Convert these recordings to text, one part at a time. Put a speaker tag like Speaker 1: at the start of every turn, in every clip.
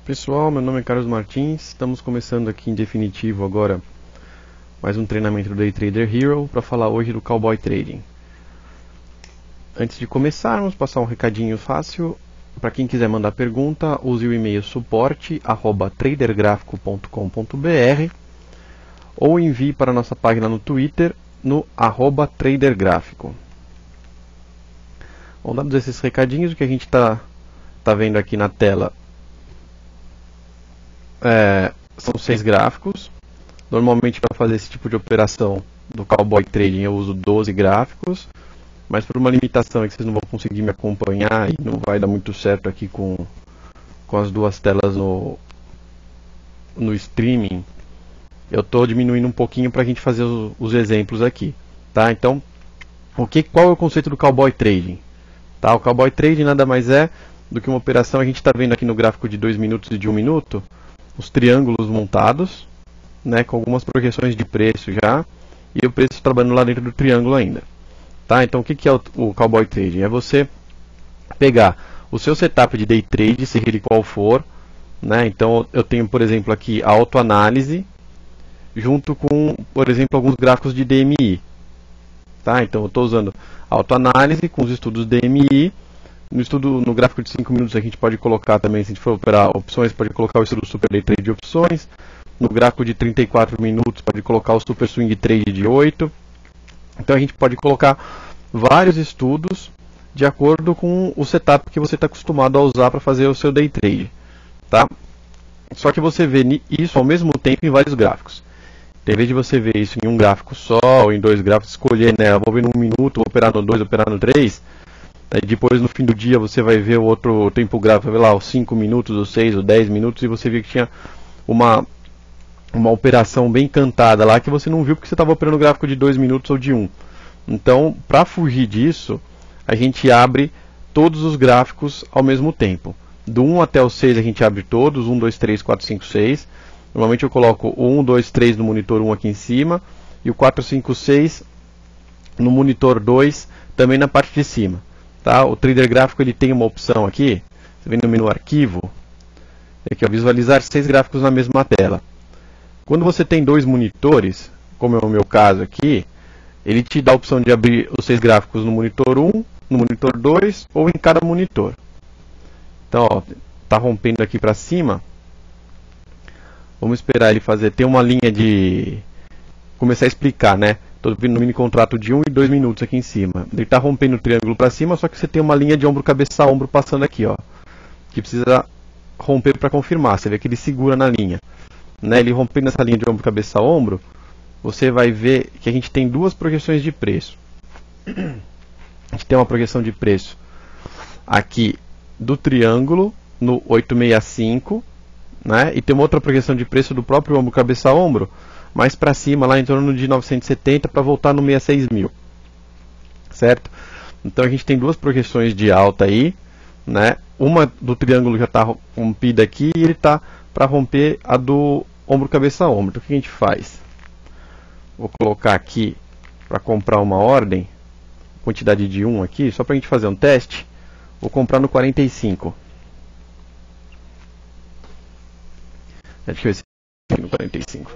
Speaker 1: Pessoal, meu nome é Carlos Martins, estamos começando aqui em definitivo agora mais um treinamento do Day Trader Hero para falar hoje do Cowboy Trading. Antes de começarmos, passar um recadinho fácil, para quem quiser mandar pergunta, use o e-mail suporte@tradergrafico.com.br ou envie para a nossa página no Twitter no @tradergráfico. Bom, dados esses recadinhos, o que a gente está vendo aqui na tela são 6 gráficos. Normalmente para fazer esse tipo de operação do Cowboy Trading eu uso 12 gráficos, mas por uma limitação é que vocês não vão conseguir me acompanhar e não vai dar muito certo aqui com as duas telas no streaming, eu estou diminuindo um pouquinho para a gente fazer os exemplos aqui, tá? Então, qual é o conceito do Cowboy Trading? Tá? O Cowboy Trading nada mais é do que uma operação, a gente está vendo aqui no gráfico de 2 minutos e de 1 minuto, os triângulos montados, né, com algumas projeções de preço já, e o preço trabalhando lá dentro do triângulo ainda. Tá? Então o que é o Cowboy Trading? É você pegar o seu setup de day trade, seja ele qual for, né? Então eu tenho, por exemplo, aqui a autoanálise, junto com, por exemplo, alguns gráficos de DMI. Tá? Então eu estou usando autoanálise com os estudos DMI. No gráfico de 5 minutos a gente pode colocar também, se a gente for operar opções, pode colocar o estudo Super Day Trade de opções. No gráfico de 34 minutos pode colocar o Super Swing Trade de 8. Então a gente pode colocar vários estudos de acordo com o setup que você está acostumado a usar para fazer o seu Day Trade. Tá? Só que você vê isso ao mesmo tempo em vários gráficos. Em vez de você ver isso em um gráfico só ou em 2 gráficos, escolher, né, vou ver no 1 minuto, vou operar no 2, operar no 3... Aí depois no fim do dia você vai ver o outro tempo gráfico, vai ver lá os 5 minutos, os 6, os 10 minutos, e você viu que tinha uma operação bem cantada lá que você não viu porque você estava operando gráfico de 2 minutos ou de 1. Então, para fugir disso, a gente abre todos os gráficos ao mesmo tempo. Do 1 até o 6 a gente abre todos, 1, 2, 3, 4, 5, 6. Normalmente eu coloco o 1, 2, 3 no monitor 1 aqui em cima, e o 4, 5, 6 no monitor 2 também na parte de cima. Tá? O trader gráfico ele tem uma opção aqui, você vem no menu arquivo, aqui, ó, visualizar 6 gráficos na mesma tela. Quando você tem 2 monitores, como é o meu caso aqui, ele te dá a opção de abrir os 6 gráficos no monitor 1, no monitor 2 ou em cada monitor. Então, está rompendo aqui para cima. Vamos esperar ele fazer, tem uma linha de começar a explicar, né? Estou vendo no mini contrato de 1 e 2 minutos aqui em cima. Ele está rompendo o triângulo para cima, só que você tem uma linha de ombro, cabeça, ombro passando aqui, ó, que precisa romper para confirmar. Você vê que ele segura na linha, né? Ele rompendo essa linha de ombro, cabeça, ombro, você vai ver que a gente tem 2 projeções de preço. A gente tem uma projeção de preço aqui do triângulo no 865, né? E tem uma outra projeção de preço do próprio ombro, cabeça, ombro, mais para cima, lá em torno de 970 para voltar no 66.000, certo? Então a gente tem 2 projeções de alta aí, né? Uma do triângulo já está rompida aqui e ele está para romper a do ombro, cabeça, ombro. Então o que a gente faz? Vou colocar aqui para comprar uma ordem, quantidade de 1 aqui, só para a gente fazer um teste. Vou comprar no 45. Deixa eu ver se aqui no 45.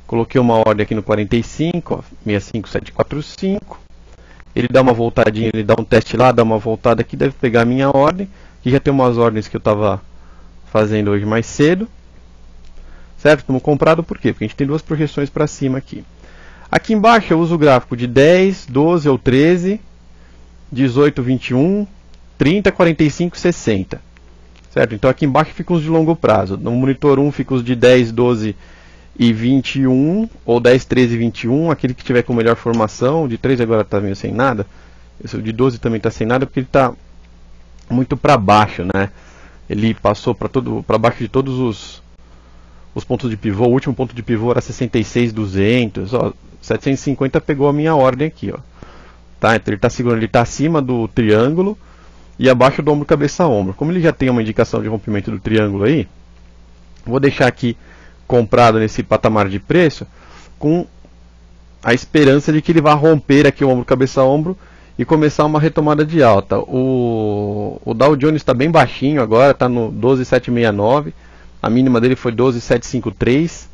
Speaker 1: Coloquei uma ordem aqui no 45, ó, 65745. Ele dá uma voltadinha, ele dá um teste lá, dá uma voltada aqui, deve pegar a minha ordem. Aqui já tem umas ordens que eu estava fazendo hoje mais cedo. Certo? Estamos comprado por quê? Porque a gente tem 2 projeções para cima aqui. Aqui embaixo eu uso o gráfico de 10, 12 ou 13, 18, 21, 30, 45 e 60. Certo? Então aqui embaixo ficam os de longo prazo. No monitor 1 fica os de 10, 12 e 21, ou 10, 13 e 21, aquele que tiver com melhor formação. O de 3 agora está meio sem nada. Esse de 12 também está sem nada porque ele está muito para baixo, né? Ele passou para baixo de todos os pontos de pivô. O último ponto de pivô era 66,200. Ó, 750 pegou a minha ordem aqui, ó. Tá? Então ele está segurando, ele está acima do triângulo e abaixo do ombro, cabeça, ombro. Como ele já tem uma indicação de rompimento do triângulo aí, vou deixar aqui comprado nesse patamar de preço com a esperança de que ele vá romper aqui o ombro, cabeça, ombro e começar uma retomada de alta. O Dow Jones está bem baixinho agora, está no 12.769, a mínima dele foi 12.753,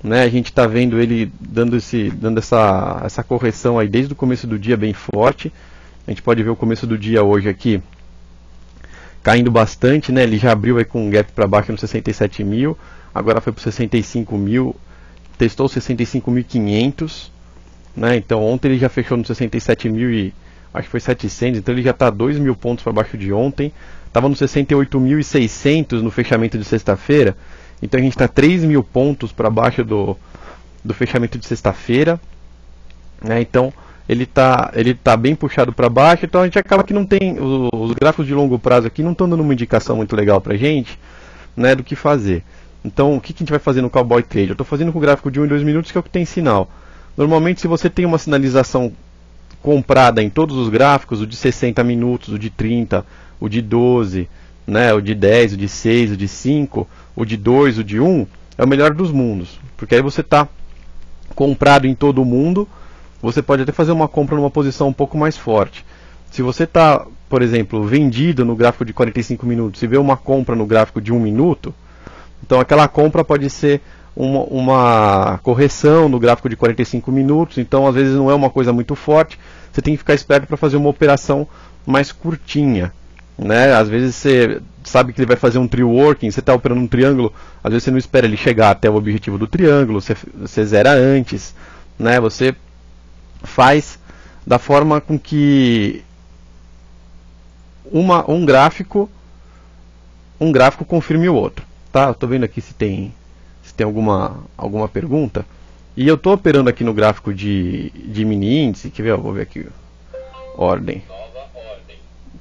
Speaker 1: né? A gente está vendo ele dando essa correção aí desde o começo do dia bem forte. A gente pode ver o começo do dia hoje aqui caindo bastante, né? Ele já abriu aí com um gap para baixo no 67 mil, agora foi para 65 mil, testou 65.500, né? Então ontem ele já fechou no 67 mil e acho que foi 700, então ele já está 2.000 pontos para baixo de ontem, estava no 68.600 no fechamento de sexta-feira, então a gente está 3.000 pontos para baixo do fechamento de sexta-feira, né? Então ele tá bem puxado para baixo, então a gente acaba que não tem, os gráficos de longo prazo aqui não estão dando uma indicação muito legal para a gente, né, do que fazer. Então o que a gente vai fazer no Cowboy Trade? Eu estou fazendo com o gráfico de 1 e 2 minutos, que é o que tem sinal. Normalmente, se você tem uma sinalização comprada em todos os gráficos, o de 60 minutos, o de 30, o de 12, né, o de 10, o de 6, o de 5, o de 2, o de 1, é o melhor dos mundos, porque aí você está comprado em todo o mundo. Você pode até fazer uma compra numa posição um pouco mais forte. Se você está, por exemplo, vendido no gráfico de 45 minutos e vê uma compra no gráfico de 1 minuto, então aquela compra pode ser uma correção no gráfico de 45 minutos, então às vezes não é uma coisa muito forte, você tem que ficar esperto para fazer uma operação mais curtinha, né? Às vezes você sabe que ele vai fazer um trio working, você está operando um triângulo, às vezes você não espera ele chegar até o objetivo do triângulo, você zera antes, né? Você faz da forma com que um gráfico confirme o outro, tá? Eu tô vendo aqui se tem alguma pergunta, e eu tô operando aqui no gráfico de mini índice, quer ver? Eu vou ver aqui ordem.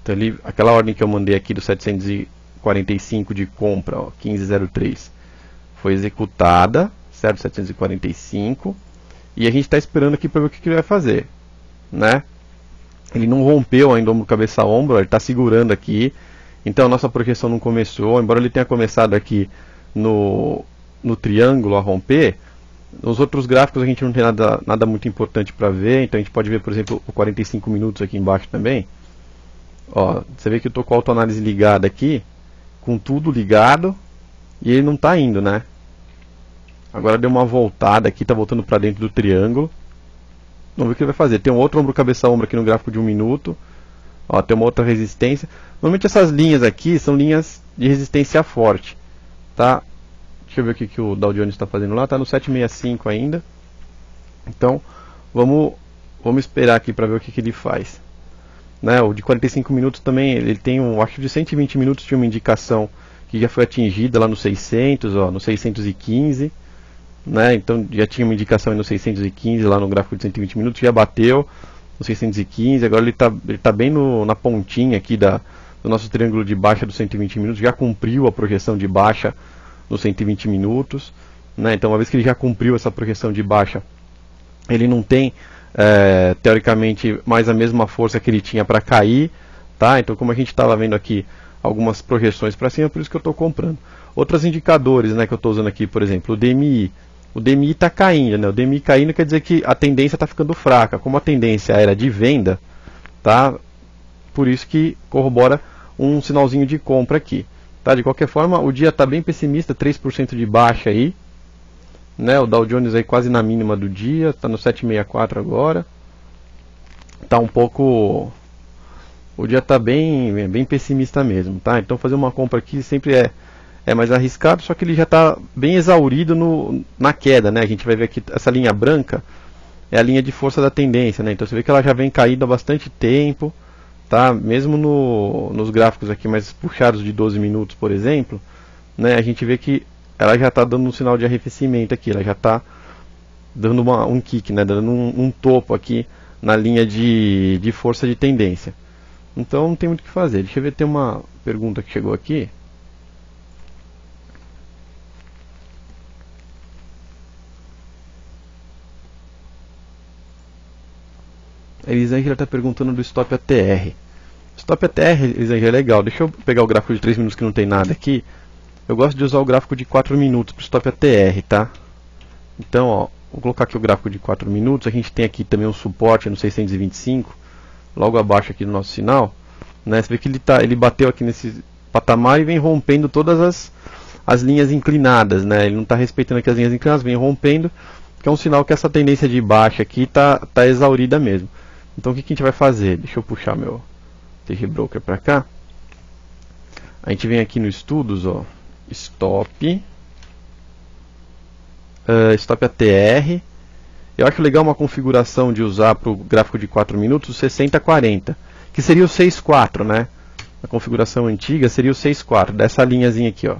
Speaker 1: Então, aquela ordem que eu mandei aqui do 745 de compra, ó, 1503, foi executada, certo? 745. E a gente está esperando aqui para ver o que ele vai fazer, né? Ele não rompeu ainda ombro, cabeça, ombro, ele está segurando aqui. Então a nossa projeção não começou, embora ele tenha começado aqui no triângulo a romper. Nos outros gráficos a gente não tem nada muito importante para ver. Então a gente pode ver, por exemplo, o 45 minutos aqui embaixo também. Ó, você vê que eu estou com a autoanálise ligada aqui, com tudo ligado, e ele não está indo, né? Agora deu uma voltada aqui, está voltando para dentro do triângulo. Vamos ver o que ele vai fazer. Tem um outro ombro, cabeça, ombro aqui no gráfico de 1 minuto. Ó, tem uma outra resistência. Normalmente essas linhas aqui são linhas de resistência forte, tá? Deixa eu ver o que o Dow Jones está fazendo lá. Está no 765 ainda. Então, vamos esperar aqui para ver o que ele faz. Né? O de 45 minutos também, ele tem acho que de 120 minutos tinha uma indicação que já foi atingida lá no 600, ó, no 615. Né? Então já tinha uma indicação aí no 615 lá no gráfico de 120 minutos, já bateu no 615, agora ele tá bem na pontinha aqui do nosso triângulo de baixa dos 120 minutos, já cumpriu a projeção de baixa nos 120 minutos, né? Então uma vez que ele já cumpriu essa projeção de baixa, ele não tem teoricamente mais a mesma força que ele tinha para cair, tá? Então como a gente estava vendo aqui algumas projeções para cima, por isso que eu estou comprando. Outros indicadores, né, que eu estou usando aqui, por exemplo, o DMI. O DMI está caindo, né? O DMI caindo quer dizer que a tendência está ficando fraca. Como a tendência era de venda, tá? Por isso que corrobora um sinalzinho de compra aqui. Tá? De qualquer forma, o dia está bem pessimista, 3% de baixa aí. Né? O Dow Jones aí quase na mínima do dia, está no 764 agora. Tá um pouco... O dia está bem pessimista mesmo, tá? Então fazer uma compra aqui sempre é mais arriscado, só que ele já está bem exaurido na queda, né? A gente vai ver aqui, essa linha branca é a linha de força da tendência, né? Então você vê que ela já vem caído há bastante tempo, tá? Mesmo nos gráficos aqui mais puxados de 12 minutos, por exemplo, né? A gente vê que ela já está dando um sinal de arrefecimento aqui, ela já está dando um kick, né? Dando um topo aqui na linha de força de tendência. Então não tem muito o que fazer. Deixa eu ver, tem uma pergunta que chegou aqui. A Elisângela está perguntando do Stop ATR. Stop ATR, Elisângela, é legal. Deixa eu pegar o gráfico de 3 minutos que não tem nada aqui. Eu gosto de usar o gráfico de 4 minutos para o Stop ATR, tá? Então, ó, vou colocar aqui o gráfico de 4 minutos. A gente tem aqui também um suporte no 625. logo abaixo aqui do nosso sinal, né? Você vê que ele bateu aqui nesse patamar e vem rompendo todas as linhas inclinadas, né? Ele não está respeitando aqui as linhas inclinadas, vem rompendo, que é um sinal que essa tendência de baixa aqui tá exaurida mesmo. Então o que a gente vai fazer? Deixa eu puxar meu TG Broker para cá. A gente vem aqui no estudos, ó, stop ATR. Eu acho legal uma configuração de usar para o gráfico de 4 minutos o 60-40, que seria o 6-4, né? A configuração antiga seria o 6-4, dessa linhazinha aqui, ó.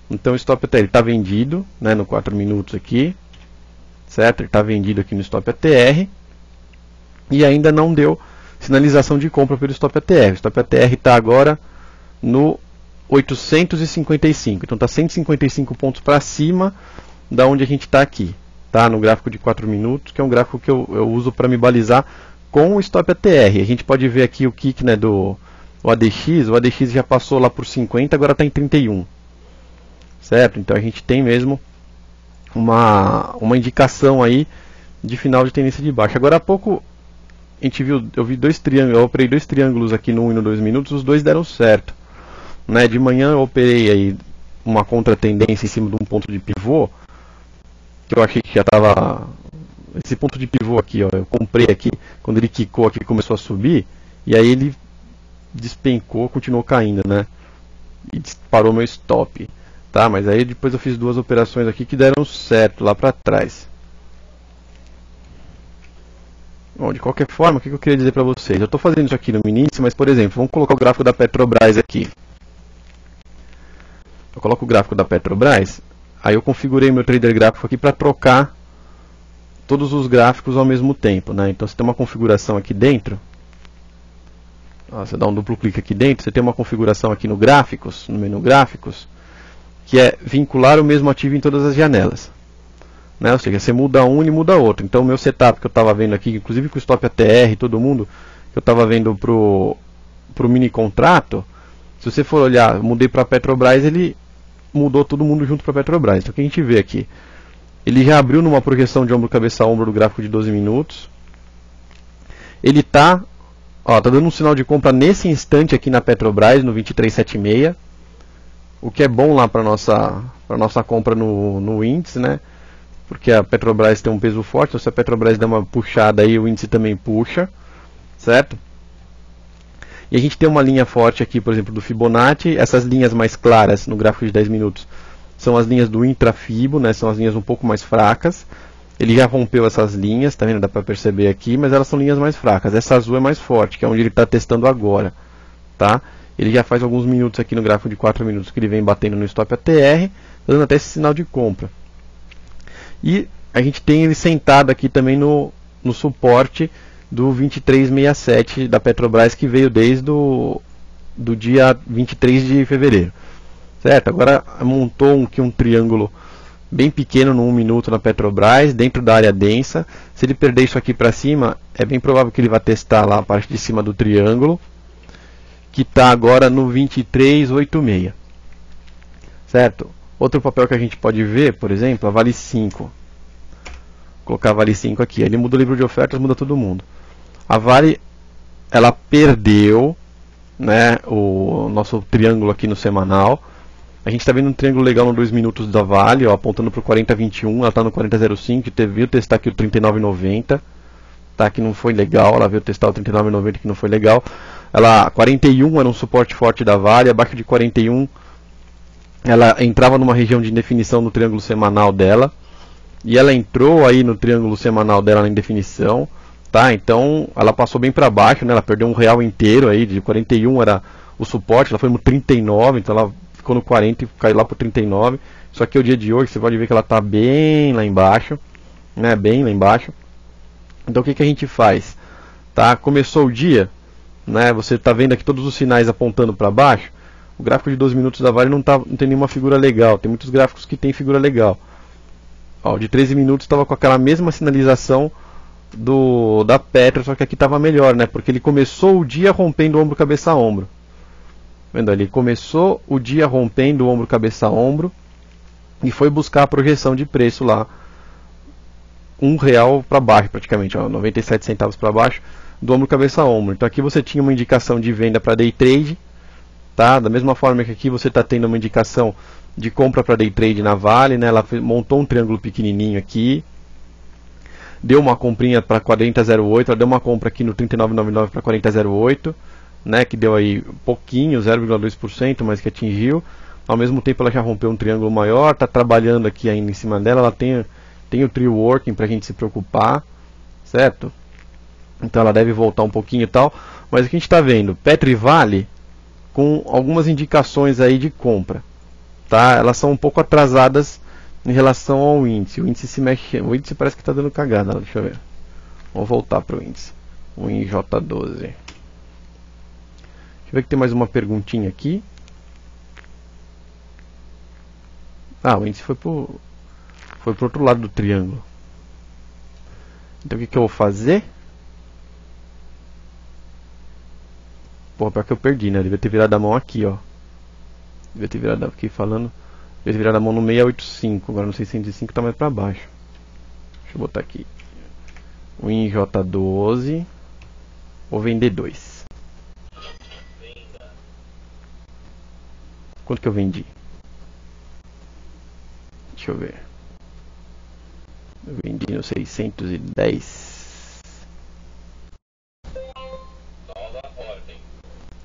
Speaker 1: Então o stop ATR está vendido, né, no 4 minutos aqui, certo? Ele está vendido aqui no stop ATR e ainda não deu sinalização de compra pelo stop ATR. O stop ATR está agora no 855, então está 155 pontos para cima da onde a gente está aqui, tá? No gráfico de 4 minutos, que é um gráfico que eu uso para me balizar com o stop ATR. A gente pode ver aqui o kick, né, do ADX. O ADX já passou lá por 50, agora está em 31, certo? Então a gente tem mesmo uma indicação aí de final de tendência de baixa. Agora há pouco a gente viu, eu vi dois triângulos, eu operei dois triângulos aqui no 1 e no 2 minutos, os dois deram certo, né? De manhã eu operei aí uma contratendência em cima de um ponto de pivô, que eu achei que já estava, esse ponto de pivô aqui, ó, eu comprei aqui, quando ele quicou aqui começou a subir, e aí ele despencou, continuou caindo, né? E disparou meu stop, tá? Mas aí depois eu fiz duas operações aqui que deram certo lá para trás. Bom, de qualquer forma, o que eu queria dizer para vocês? Eu estou fazendo isso aqui no início, mas por exemplo, vamos colocar o gráfico da Petrobras aqui. Eu coloco o gráfico da Petrobras, aí eu configurei meu trader gráfico aqui para trocar todos os gráficos ao mesmo tempo, né? Então você tem uma configuração aqui dentro. Ó, você dá um duplo clique aqui dentro, você tem uma configuração aqui no gráficos, no menu gráficos, que é vincular o mesmo ativo em todas as janelas, né? Ou seja, você muda um e muda outro. Então o meu setup que eu estava vendo aqui, inclusive com o stop ATR, todo mundo, que eu estava vendo pro mini contrato, se você for olhar, eu mudei para a Petrobras, ele mudou todo mundo junto para a Petrobras. Então o que a gente vê aqui? Ele já abriu numa projeção de ombro, cabeça a ombro do gráfico de 12 minutos. Ele tá dando um sinal de compra nesse instante aqui na Petrobras, no 2376. O que é bom lá para nossa compra no índice, né? Porque a Petrobras tem um peso forte, então se a Petrobras der uma puxada aí, o índice também puxa, certo? E a gente tem uma linha forte aqui, por exemplo, do Fibonacci. Essas linhas mais claras no gráfico de 10 minutos são as linhas do intrafibo, né? São as linhas um pouco mais fracas. Ele já rompeu essas linhas, tá vendo? Dá para perceber aqui, mas elas são linhas mais fracas. Essa azul é mais forte, que é onde ele está testando agora, tá? Ele já faz alguns minutos aqui no gráfico de 4 minutos que ele vem batendo no stop ATR, dando até esse sinal de compra. E a gente tem ele sentado aqui também no suporte do 2367 da Petrobras, que veio desde do dia 23 de fevereiro, certo? Agora montou aqui um triângulo bem pequeno no 1 minuto na Petrobras, dentro da área densa. Se ele perder isso aqui para cima, é bem provável que ele vá testar lá a parte de cima do triângulo, que está agora no 2386, certo? Outro papel que a gente pode ver, por exemplo, a Vale 5. Vou colocar a Vale 5 aqui. Ele muda o livro de ofertas, muda todo mundo. A Vale, ela perdeu, né, o nosso triângulo aqui no semanal. A gente está vendo um triângulo legal no 2 minutos da Vale, ó, apontando para o 40,21. Ela está no 40,05. Veio testar aqui o 39,90. Tá, que não foi legal. Ela veio testar o 39,90, que não foi legal. 41 era um suporte forte da Vale. Abaixo de 41, ela entrava numa região de indefinição no triângulo semanal dela. E ela entrou aí no triângulo semanal dela na indefinição. Tá, então ela passou bem para baixo, né? Ela perdeu um real inteiro aí. De 41 era o suporte. Ela foi no 39, então ela ficou no 40 e caiu lá para o 39. Só que o dia de hoje você pode ver que ela está bem lá embaixo, né? Bem lá embaixo. Então o que a gente faz? Tá? Começou o dia, né? Você está vendo aqui todos os sinais apontando para baixo. O gráfico de 12 minutos da Vale não tem nenhuma figura legal. Tem muitos gráficos que tem figura legal. Ó, o de 13 minutos estava com aquela mesma sinalização da Petro, só que aqui estava melhor, né? Porque ele começou o dia rompendo ombro, cabeça a ombro. Vendo ali? Começou o dia rompendo ombro, cabeça a ombro e foi buscar a projeção de preço lá. R$1 para baixo praticamente, ó, 97 centavos para baixo, do ombro cabeça a ombro. Então aqui você tinha uma indicação de venda para day trade, tá? Da mesma forma que aqui você está tendo uma indicação de compra para day trade na Vale, né? Ela montou um triângulo pequenininho aqui, deu uma comprinha para 40,08, ela deu uma compra aqui no 39,99 para 40,08, né? Que deu aí pouquinho, 0,2%, mas que atingiu. Ao mesmo tempo ela já rompeu um triângulo maior, está trabalhando aqui ainda em cima dela, ela tem o trio working para a gente se preocupar, certo? Então ela deve voltar um pouquinho e tal, mas aqui a gente está vendo Petro e Vale com algumas indicações aí de compra, tá? Elas são um pouco atrasadas em relação ao índice. O índice se mexe, o índice parece que está dando cagada. Deixa eu ver. Vamos voltar para o índice. O INJ12. Deixa eu ver que tem mais uma perguntinha aqui. Ah, o índice foi pro outro lado do triângulo. Então o que eu vou fazer? Pô, pior que eu perdi, né? Eu devia ter virado a mão aqui, ó. Devia ter virado aqui falando. Devia ter virado a mão no 685. Agora no 605 tá mais pra baixo. Deixa eu botar aqui. O INJ12. Vou vender 2. Quanto que eu vendi? Deixa eu ver. Eu vendi no 610.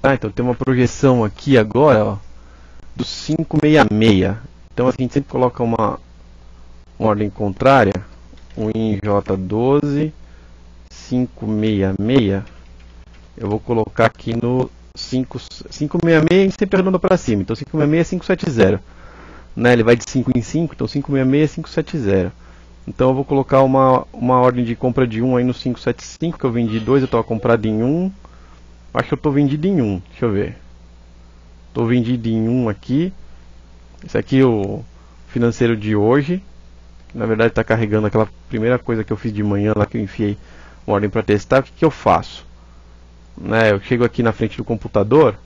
Speaker 1: Ah, então tem uma projeção aqui agora, ó, do 566. Então a gente sempre coloca uma ordem contrária. O INJ12 566. Eu vou colocar aqui no 566, a gente sempre arredonda para cima. Então 566 é 570. Né, ele vai de 5 em 5, então 566 é 570. Então eu vou colocar uma ordem de compra de 1 aí no 575, que eu vendi 2, eu estava comprado em 1. Acho que eu estou vendido em 1, deixa eu ver. Estou vendido em 1 aqui. Esse aqui é o financeiro de hoje. Na verdade está carregando aquela primeira coisa que eu fiz de manhã lá, que eu enfiei uma ordem para testar. O que eu faço? Né, eu chego aqui na frente do computador.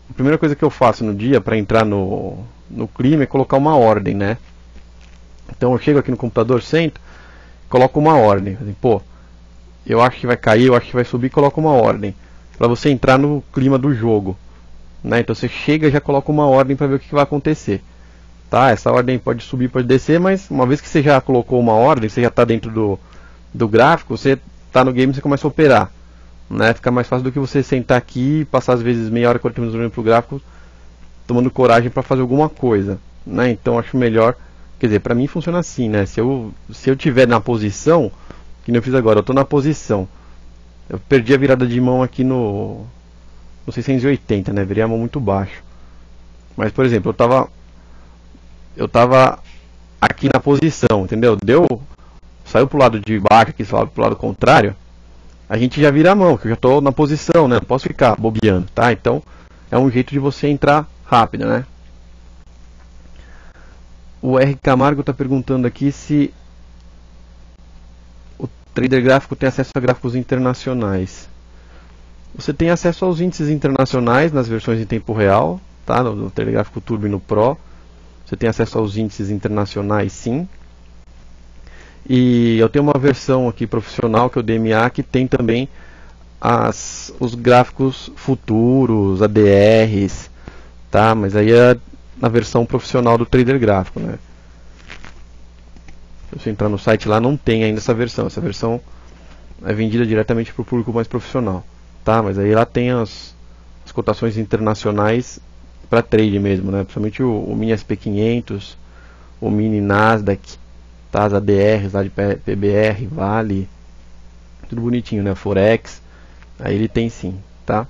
Speaker 1: A primeira coisa que eu faço no dia para entrar no clima é colocar uma ordem, né? Então eu chego aqui no computador, sento, coloco uma ordem. Assim, pô, eu acho que vai cair, eu acho que vai subir, coloco uma ordem para você entrar no clima do jogo, né? Então você chega e já coloca uma ordem para ver o que vai acontecer, tá? Essa ordem pode subir, pode descer, mas uma vez que você já colocou uma ordem, você já está dentro do gráfico, você está no game, você começa a operar, né? Fica mais fácil do que você sentar aqui e passar às vezes meia hora, 40 minutos olhando para o gráfico, tomando coragem para fazer alguma coisa, né? Então acho melhor, quer dizer, para mim funciona assim, né? Se eu tiver na posição, que nem eu fiz agora, eu estou na posição, eu perdi a virada de mão aqui no 680, né? Virei a mão muito baixo. Mas por exemplo, eu tava aqui na posição, entendeu? Saiu pro lado de baixo aqui, saiu pro lado contrário, a gente já vira a mão, que eu já estou na posição, né? Não posso ficar bobeando, tá? Então é um jeito de você entrar rápido, né? O R. Camargo está perguntando aqui se o trader gráfico tem acesso a gráficos internacionais. Você tem acesso aos índices internacionais nas versões em tempo real, tá? No trader gráfico Turbo e no Pro. Você tem acesso aos índices internacionais, sim. E eu tenho uma versão aqui profissional, que é o DMA, que tem também os gráficos futuros, ADRs, tá? Mas aí é na versão profissional do trader gráfico, né? Se você entrar no site lá, não tem ainda essa versão. Essa versão é vendida diretamente para o público mais profissional, tá? Mas aí lá tem as cotações internacionais para trade mesmo, né? Principalmente o Mini SP500, o Mini Nasdaq, tá? As ADRs lá de PBR, Vale, tudo bonitinho, né? Forex, aí ele tem sim, tá?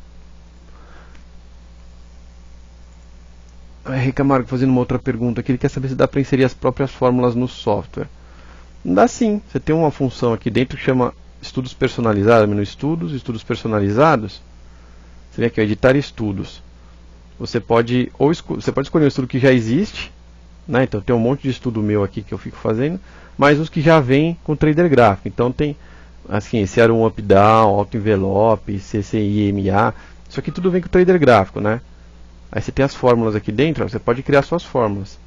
Speaker 1: R. Camargo fazendo uma outra pergunta aqui, ele quer saber se dá para inserir as próprias fórmulas no software. Dá sim, você tem uma função aqui dentro que chama estudos personalizados, menu estudos personalizados. Você vem aqui, ó, editar estudos. Você pode escolher um estudo que já existe, né? Então tem um monte de estudo meu aqui que eu fico fazendo, mas os que já vêm com trader gráfico. Então tem assim, esse era um up down, auto envelope, CCI, MA, isso aqui tudo vem com trader gráfico, né? Aí você tem as fórmulas aqui dentro, ó, você pode criar suas fórmulas.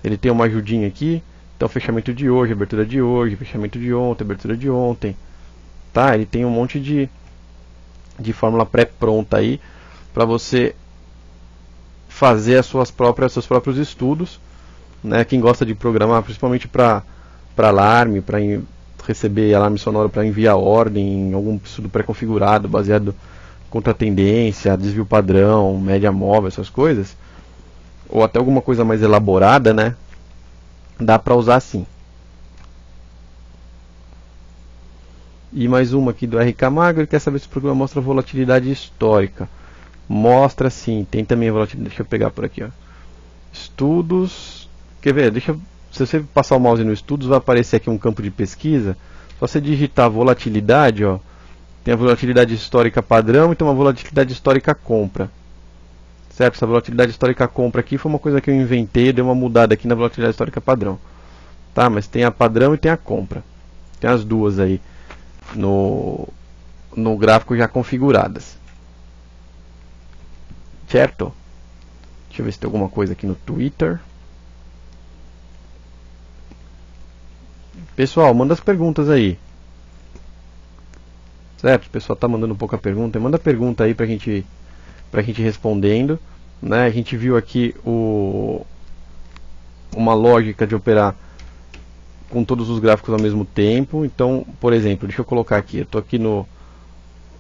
Speaker 1: Ele tem uma ajudinha aqui, Então, fechamento de hoje, abertura de hoje, fechamento de ontem, abertura de ontem. Tá? Ele tem um monte de fórmula pré-pronta aí para você fazer seus próprios estudos, né? Quem gosta de programar, principalmente para alarme, para receber alarme sonoro, para enviar ordem, algum estudo pré-configurado, baseado contra tendência, desvio padrão, média móvel, essas coisas, ou até alguma coisa mais elaborada, né? Dá para usar sim. E mais uma aqui do RK Magro, ele quer saber se o programa mostra volatilidade histórica. Mostra sim, tem também a volatilidade. Deixa eu pegar por aqui, ó. Estudos. Quer ver? Se você passar o mouse no estudos, vai aparecer aqui um campo de pesquisa. Só você digitar volatilidade, ó. Tem a volatilidade histórica padrão e tem uma volatilidade histórica compra. Certo? Essa volatilidade histórica compra aqui foi uma coisa que eu inventei, dei uma mudada aqui na volatilidade histórica padrão. Tá? Mas tem a padrão e tem a compra. Tem as duas aí no gráfico já configuradas. Certo? Deixa eu ver se tem alguma coisa aqui no Twitter. Pessoal, manda as perguntas aí. Certo? O pessoal tá mandando pouca pergunta. Manda pergunta aí pra gente respondendo, né? A gente viu aqui uma lógica de operar com todos os gráficos ao mesmo tempo. Então, por exemplo, deixa eu colocar aqui, eu estou aqui no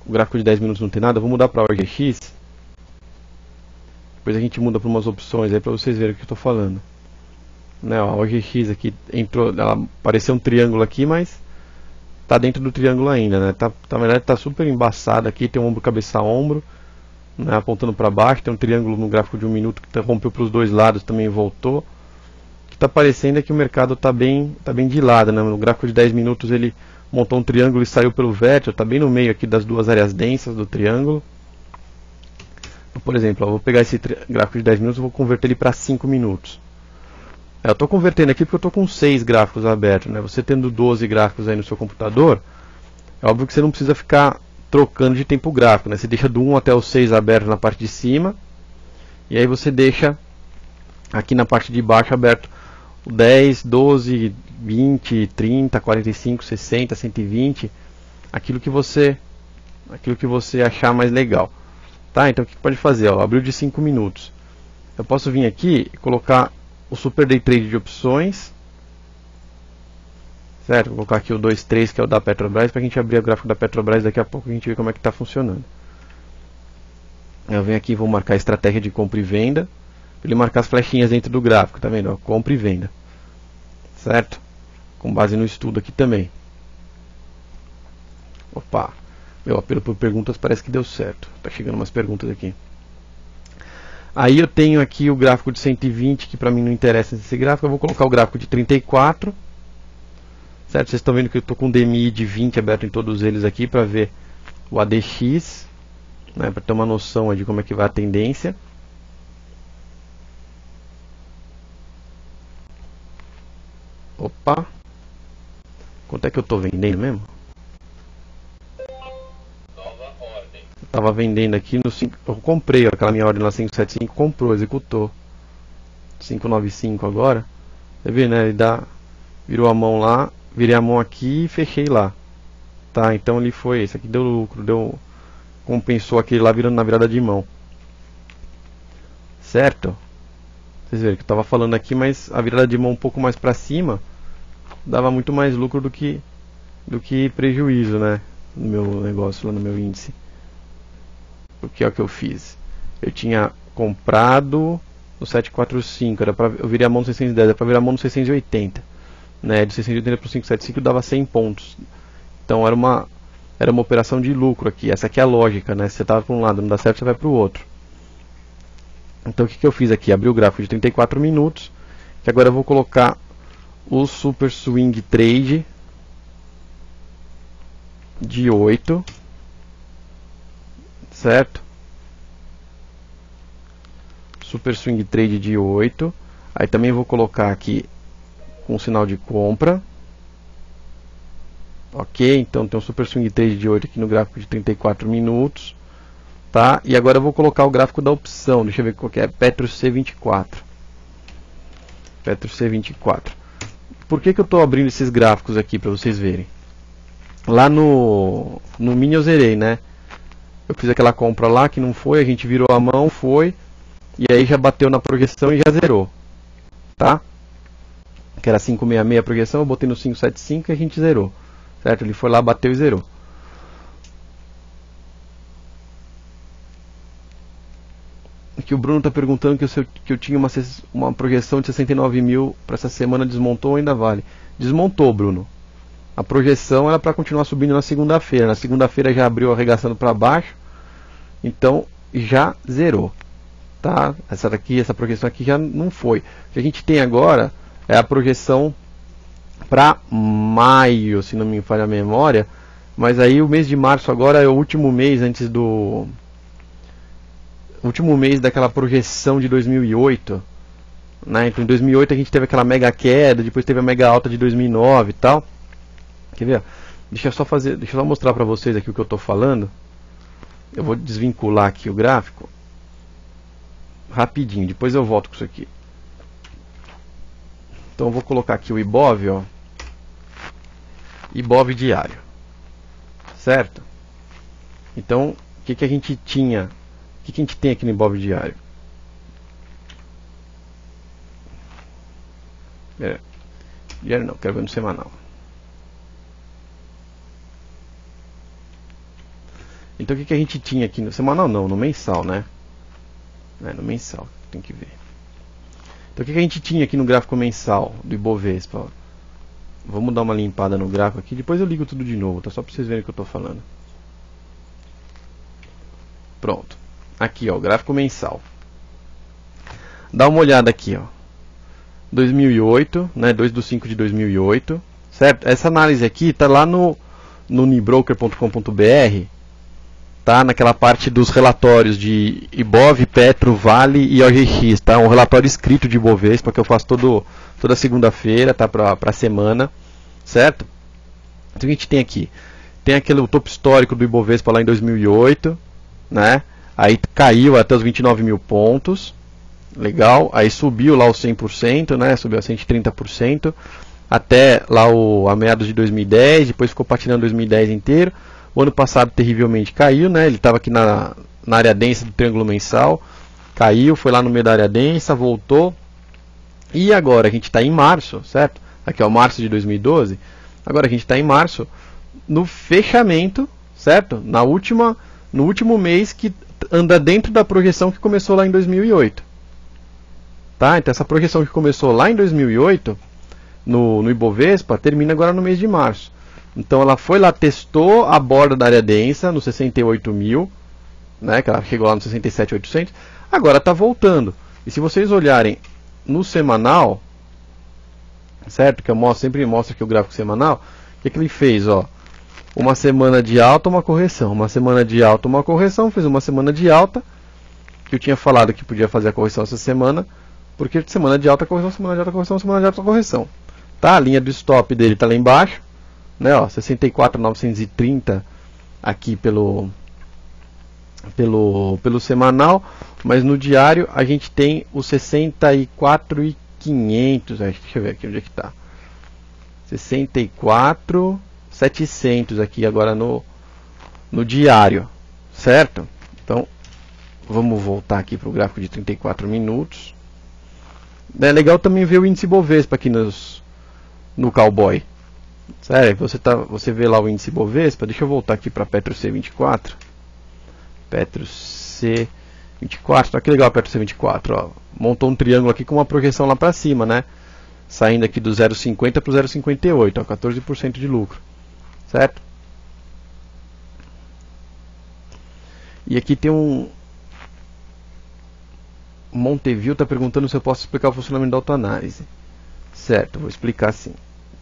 Speaker 1: gráfico de 10 minutos, não tem nada, eu vou mudar para OGX. Depois a gente muda para umas opções aí para vocês verem o que eu estou falando. Né, ó, a OGX aqui entrou, ela apareceu um triângulo aqui, mas está dentro do triângulo ainda, né? Na verdade está super embaçado aqui, tem um ombro, cabeça, ombro. Né, apontando para baixo, tem um triângulo no gráfico de 1 minuto que rompeu para os dois lados, também voltou. O que está parecendo é que o mercado está bem de lado, né? No gráfico de 10 minutos ele montou um triângulo e saiu pelo vértice, está bem no meio aqui das duas áreas densas do triângulo. Então, por exemplo, eu vou pegar esse gráfico de 10 minutos e vou converter ele para 5 minutos. Eu estou convertendo aqui porque eu estou com 6 gráficos abertos, né? Você tendo 12 gráficos aí no seu computador, é óbvio que você não precisa ficar trocando de tempo gráfico, né? Você deixa do 1 até o 6 aberto na parte de cima, e aí você deixa aqui na parte de baixo aberto o 10, 12, 20, 30, 45, 60, 120, aquilo que você achar mais legal. Tá? Então o que pode fazer? Ó, abriu de 5 minutos. Eu posso vir aqui e colocar o Super Day Trade de opções. Certo? Vou colocar aqui o 2.3, que é o da Petrobras, para a gente abrir o gráfico da Petrobras, daqui a pouco a gente vê como é que está funcionando. Eu venho aqui e vou marcar a estratégia de compra e venda, para ele marcar as flechinhas dentro do gráfico, tá vendo? Ó, compra e venda. Certo? Com base no estudo aqui também. Opa, meu apelo por perguntas parece que deu certo. Tá chegando umas perguntas aqui. Aí eu tenho aqui o gráfico de 120, que para mim não interessa nesse gráfico, eu vou colocar o gráfico de 34. Certo? Vocês estão vendo que eu estou com o DMI de 20 aberto em todos eles aqui para ver o ADX, né, para ter uma noção de como é que vai a tendência. Opa! Quanto é que eu estou vendendo mesmo?
Speaker 2: Nova ordem.
Speaker 1: Eu estava vendendo aqui no 5. Eu comprei aquela minha ordem lá 575, comprou, executou. 595 agora. Você vê, né? Ele virou a mão lá. Virei a mão aqui e fechei lá. Tá, então ele foi. Esse aqui deu lucro, compensou aquele lá virando na virada de mão. Certo? Vocês viram que eu estava falando aqui, mas a virada de mão um pouco mais para cima dava muito mais lucro do que prejuízo, né? No meu negócio, lá no meu índice. Porque é o que eu fiz. Eu tinha comprado no 745, eu virei a mão no 610, era para virar a mão no 680. Né, de 680 para o 575 dava 100 pontos. Então era uma operação de lucro aqui. Essa aqui é a lógica, né? Se você estava para um lado, não dá certo, você vai para o outro. Então o que eu fiz aqui? Abri o gráfico de 34 minutos, que agora eu vou colocar o Super Swing Trade de 8, certo? Super Swing Trade de 8. Aí também vou colocar aqui com um sinal de compra. Ok, então tem um Super Swing Trade de 8 aqui no gráfico de 34 minutos. Tá? E agora eu vou colocar o gráfico da opção. Deixa eu ver qual que é. Petro C24. Petro C24. por que eu estou abrindo esses gráficos aqui para vocês verem? Lá no mini eu zerei, né? Eu fiz aquela compra lá que não foi, a gente virou a mão, foi, e aí já bateu na projeção e já zerou, tá? Que era 566 a projeção, eu botei no 575 e a gente zerou, certo? Ele foi lá, bateu e zerou. Aqui o Bruno está perguntando que eu tinha uma projeção de 69 mil para essa semana, desmontou ou ainda vale? Desmontou, Bruno. A projeção era para continuar subindo na segunda-feira. Na segunda-feira já abriu arregaçando para baixo. Então já zerou. Tá? Essa projeção aqui já não foi. O que a gente tem agora é a projeção para maio, se não me falha a memória. Mas aí o mês de março agora é o último mês antes do... último mês daquela projeção de 2008. Né? Então em 2008 a gente teve aquela mega queda, depois teve a mega alta de 2009 e tal. Quer ver? Deixa eu só mostrar para vocês aqui o que eu estou falando. Eu vou desvincular aqui o gráfico rapidinho, depois eu volto com isso aqui. Então eu vou colocar aqui o IBOV, ó. IBOV diário, certo? Então, o que a gente tinha? O que a gente tem aqui no IBOV diário? Diário não, quero ver no semanal. Então o que a gente tinha aqui no semanal não, no mensal, né? No mensal, tem que ver. Então o que a gente tinha aqui no gráfico mensal do Ibovespa? Vamos dar uma limpada no gráfico aqui, depois eu ligo tudo de novo, tá? Só para vocês verem o que eu estou falando. Pronto. Aqui, ó, o gráfico mensal. Dá uma olhada aqui, ó. 2008, né? 2/5 de 2008, certo? Essa análise aqui tá lá no unibroker.com.br. Tá naquela parte dos relatórios de Ibov, Petro, Vale e OGX, tá? Um relatório escrito de Ibovespa que eu faço toda segunda-feira, tá? Para a semana, certo? Então a gente tem aqui, tem aquele topo histórico do Ibovespa lá em 2008, né? Aí caiu até os 29 mil pontos, legal. Aí subiu lá os 100%, né? Subiu a 130% até lá a meados de 2010, depois ficou patinando 2010 inteiro. O ano passado terrivelmente caiu, né? Ele estava aqui na área densa do triângulo mensal, caiu, foi lá no meio da área densa, voltou. E agora a gente está em março, certo? Aqui é o março de 2012. Agora a gente está em março, no fechamento, certo? No último mês que anda dentro da projeção que começou lá em 2008. Tá? Então essa projeção que começou lá em 2008, no Ibovespa, termina agora no mês de março. Então ela foi lá, testou a borda da área densa no 68 mil, né, que ela chegou lá no 67.800, agora está voltando. E se vocês olharem no semanal, certo, que eu sempre mostro aqui o gráfico semanal, o que ele fez? Ó, uma semana de alta, uma correção, uma semana de alta, uma correção, fez uma semana de alta, que eu tinha falado que podia fazer a correção essa semana, porque semana de alta, correção, semana de alta, correção, semana de alta, correção. Tá? A linha do stop dele está lá embaixo, né, ó, 64.930 aqui pelo semanal, mas no diário a gente tem o 64.500, deixa eu ver aqui onde é que está, 64.700 aqui agora no diário, certo? Então vamos voltar aqui para o gráfico de 34 minutos. É legal também ver o índice Bovespa aqui no Cowboy. Sério, você vê lá o índice Bovespa. Deixa eu voltar aqui para Petro C24. Petro C24, olha que legal, Petro C24, ó. Montou um triângulo aqui com uma projeção lá para cima, né? Saindo aqui do 0,50 para o 0,58, 14% de lucro, certo? E aqui tem um Monteville está perguntando se eu posso explicar o funcionamento da autoanálise. Certo, vou explicar sim.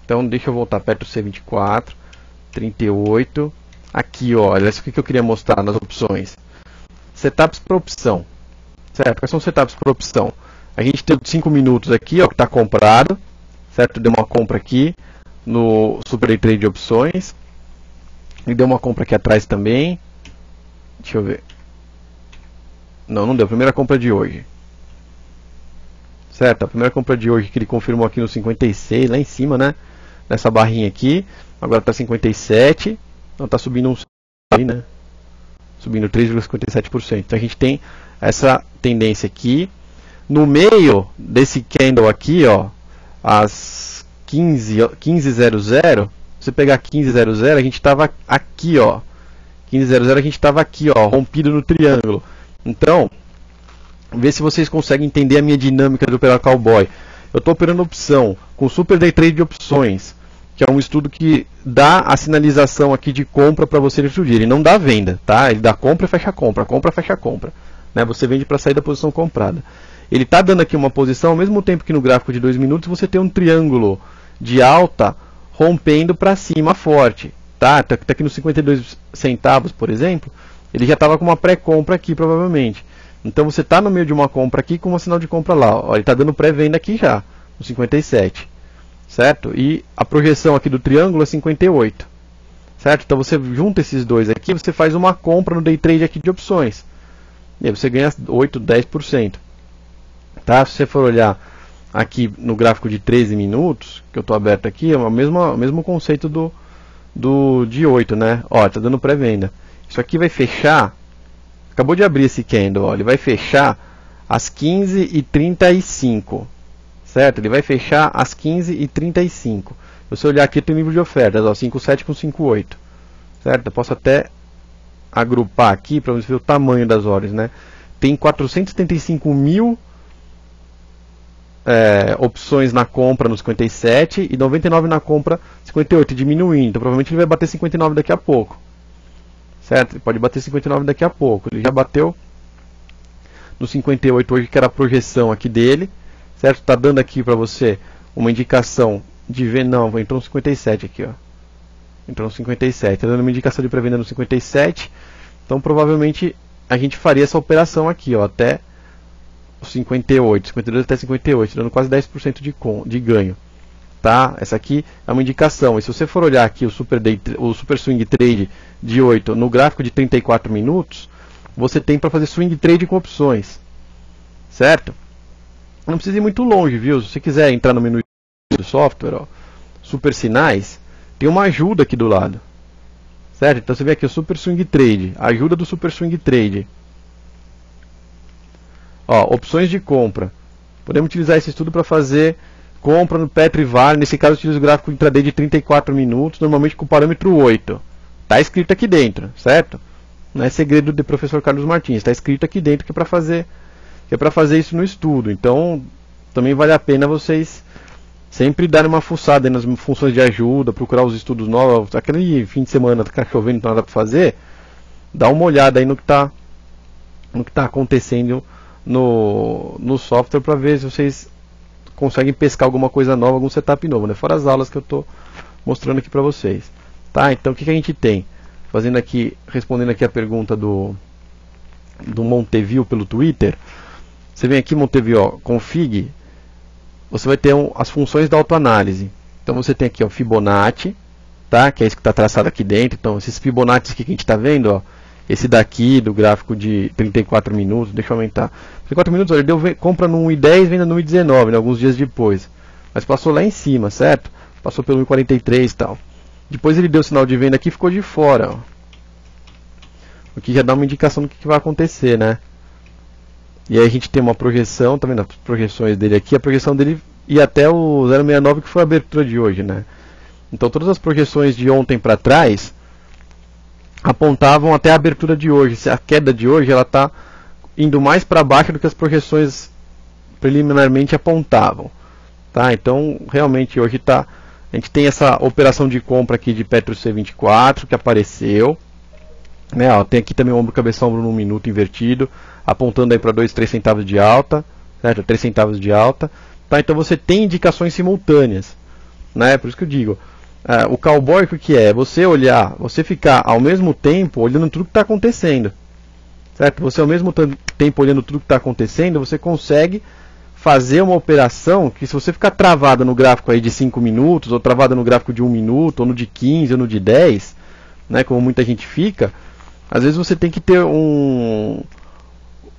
Speaker 1: Então deixa eu voltar perto do C24, 38. Aqui, ó, olha isso que eu queria mostrar nas opções. Setups para opção. Certo, quais são os setups para opção? A gente tem 5 minutos aqui, ó, que está comprado. Certo, deu uma compra aqui no Super Day Trade de opções. E deu uma compra aqui atrás também. Deixa eu ver. Não deu. Primeira compra de hoje. certo? A primeira compra de hoje que ele confirmou aqui no 56, lá em cima, né? Nessa barrinha aqui, agora está 57, então está subindo um aí, né? Subindo 3,57%. Então a gente tem essa tendência aqui. No meio desse candle aqui, ó, às 15:00, você pegar 15:00, a gente estava aqui, ó. 15:00 a gente estava aqui, ó, rompido no triângulo. Então, vê se vocês conseguem entender a minha dinâmica de operar cowboy. Eu estou operando opção com Super Day Trade de opções, que é um estudo que dá a sinalização aqui de compra para você decidir. Ele não dá venda, tá? Ele dá compra e fecha compra, compra, fecha compra. Né? Você vende para sair da posição comprada. Ele está dando aqui uma posição, ao mesmo tempo que no gráfico de 2 minutos você tem um triângulo de alta rompendo para cima forte. Tá aqui nos 52 centavos, por exemplo, ele já estava com uma pré-compra aqui, provavelmente. Então você está no meio de uma compra aqui com um sinal de compra lá. Ó, ele está dando pré-venda aqui já, no 57. Certo? E a projeção aqui do triângulo é 58. Certo? Então você junta esses dois aqui, você faz uma compra no day trade aqui de opções. E aí você ganha 8, 10%. Tá? Se você for olhar aqui no gráfico de 13 minutos, que eu estou aberto aqui, é o mesmo conceito de 8, né? Ó, está dando pré-venda. Isso aqui vai fechar, acabou de abrir esse candle, ó, ele vai fechar às 15:35. Certo? Ele vai fechar às 15:35. Se você olhar aqui, tem o nível de ofertas, ó, 5,7 com 5,8. Certo? Eu posso até agrupar aqui para você ver o tamanho das ordens, né? Tem 475 mil opções na compra no 57 e 99 na compra 58, diminuindo. Então provavelmente ele vai bater 59 daqui a pouco. Certo? Ele pode bater 59 daqui a pouco. Ele já bateu no 58 hoje, que era a projeção aqui dele. Certo? Está dando aqui para você uma indicação de ver. Não, entrou no 57 aqui, ó. Entrou no 57. Está dando uma indicação de pré-venda no 57. Então provavelmente a gente faria essa operação aqui, ó, até 58, 52 até 58, dando quase 10% de ganho. Tá? Essa aqui é uma indicação. E se você for olhar aqui o Super Swing Trade de 8 no gráfico de 34 minutos, você tem para fazer Swing Trade com opções. Certo? Não precisa ir muito longe, viu? Se você quiser entrar no menu do software, ó, Super Sinais, tem uma ajuda aqui do lado. Certo? Então você vê aqui o Super Swing Trade, a ajuda do Super Swing Trade. Ó, opções de compra. Podemos utilizar esse estudo para fazer compra no Petro e Vale. Nesse caso, eu utilizo o gráfico intraday de 34 minutos, normalmente com o parâmetro 8. Está escrito aqui dentro, certo? Não é segredo do professor Carlos Martins. Está escrito aqui dentro que é para fazer isso no estudo. Então, também vale a pena vocês sempre darem uma fuçada nas funções de ajuda, procurar os estudos novos. Aquele fim de semana que está chovendo, não tem nada para fazer, dá uma olhada aí no que está acontecendo no software, para ver se vocês conseguem pescar alguma coisa nova, algum setup novo, né? Fora as aulas que eu estou mostrando aqui para vocês. Tá? Então o que a gente tem? Respondendo aqui a pergunta do Montevio pelo Twitter. Você vem aqui, Montevio, ó, config, você vai ter as funções da autoanálise. Então você tem aqui o Fibonacci, tá? Que é isso que está traçado aqui dentro. Então esses Fibonacci que a gente está vendo, ó, esse daqui do gráfico de 34 minutos, deixa eu aumentar. 34 minutos, olha, ele deu compra no 1,10, venda no 1,19, né, alguns dias depois. Mas passou lá em cima, certo? Passou pelo 1,43 e tal. Depois ele deu sinal de venda aqui e ficou de fora, ó. O que já dá uma indicação do que vai acontecer, né? E aí a gente tem uma projeção, tá vendo as projeções dele aqui? A projeção dele ia até o 0,69, que foi a abertura de hoje, né? Então todas as projeções de ontem para trás apontavam até a abertura de hoje. A queda de hoje ela está indo mais para baixo do que as projeções preliminarmente apontavam. Tá? Então realmente hoje a gente tem essa operação de compra aqui de Petro C24 que apareceu. Né? Ó, tem aqui também o ombro cabeça ombro no minuto invertido, apontando aí para 2, 3 centavos de alta, certo? 3 centavos de alta. Tá? Então você tem indicações simultâneas. Né? Por isso que eu digo, o cowboy o que é? Você olhar, você ficar ao mesmo tempo olhando tudo que está acontecendo. Certo? Você ao mesmo tempo olhando tudo que está acontecendo, você consegue fazer uma operação que, se você ficar travado no gráfico aí de 5 minutos, ou travado no gráfico de 1 minuto, ou no de 15, ou no de 10, né, como muita gente fica, às vezes você tem que ter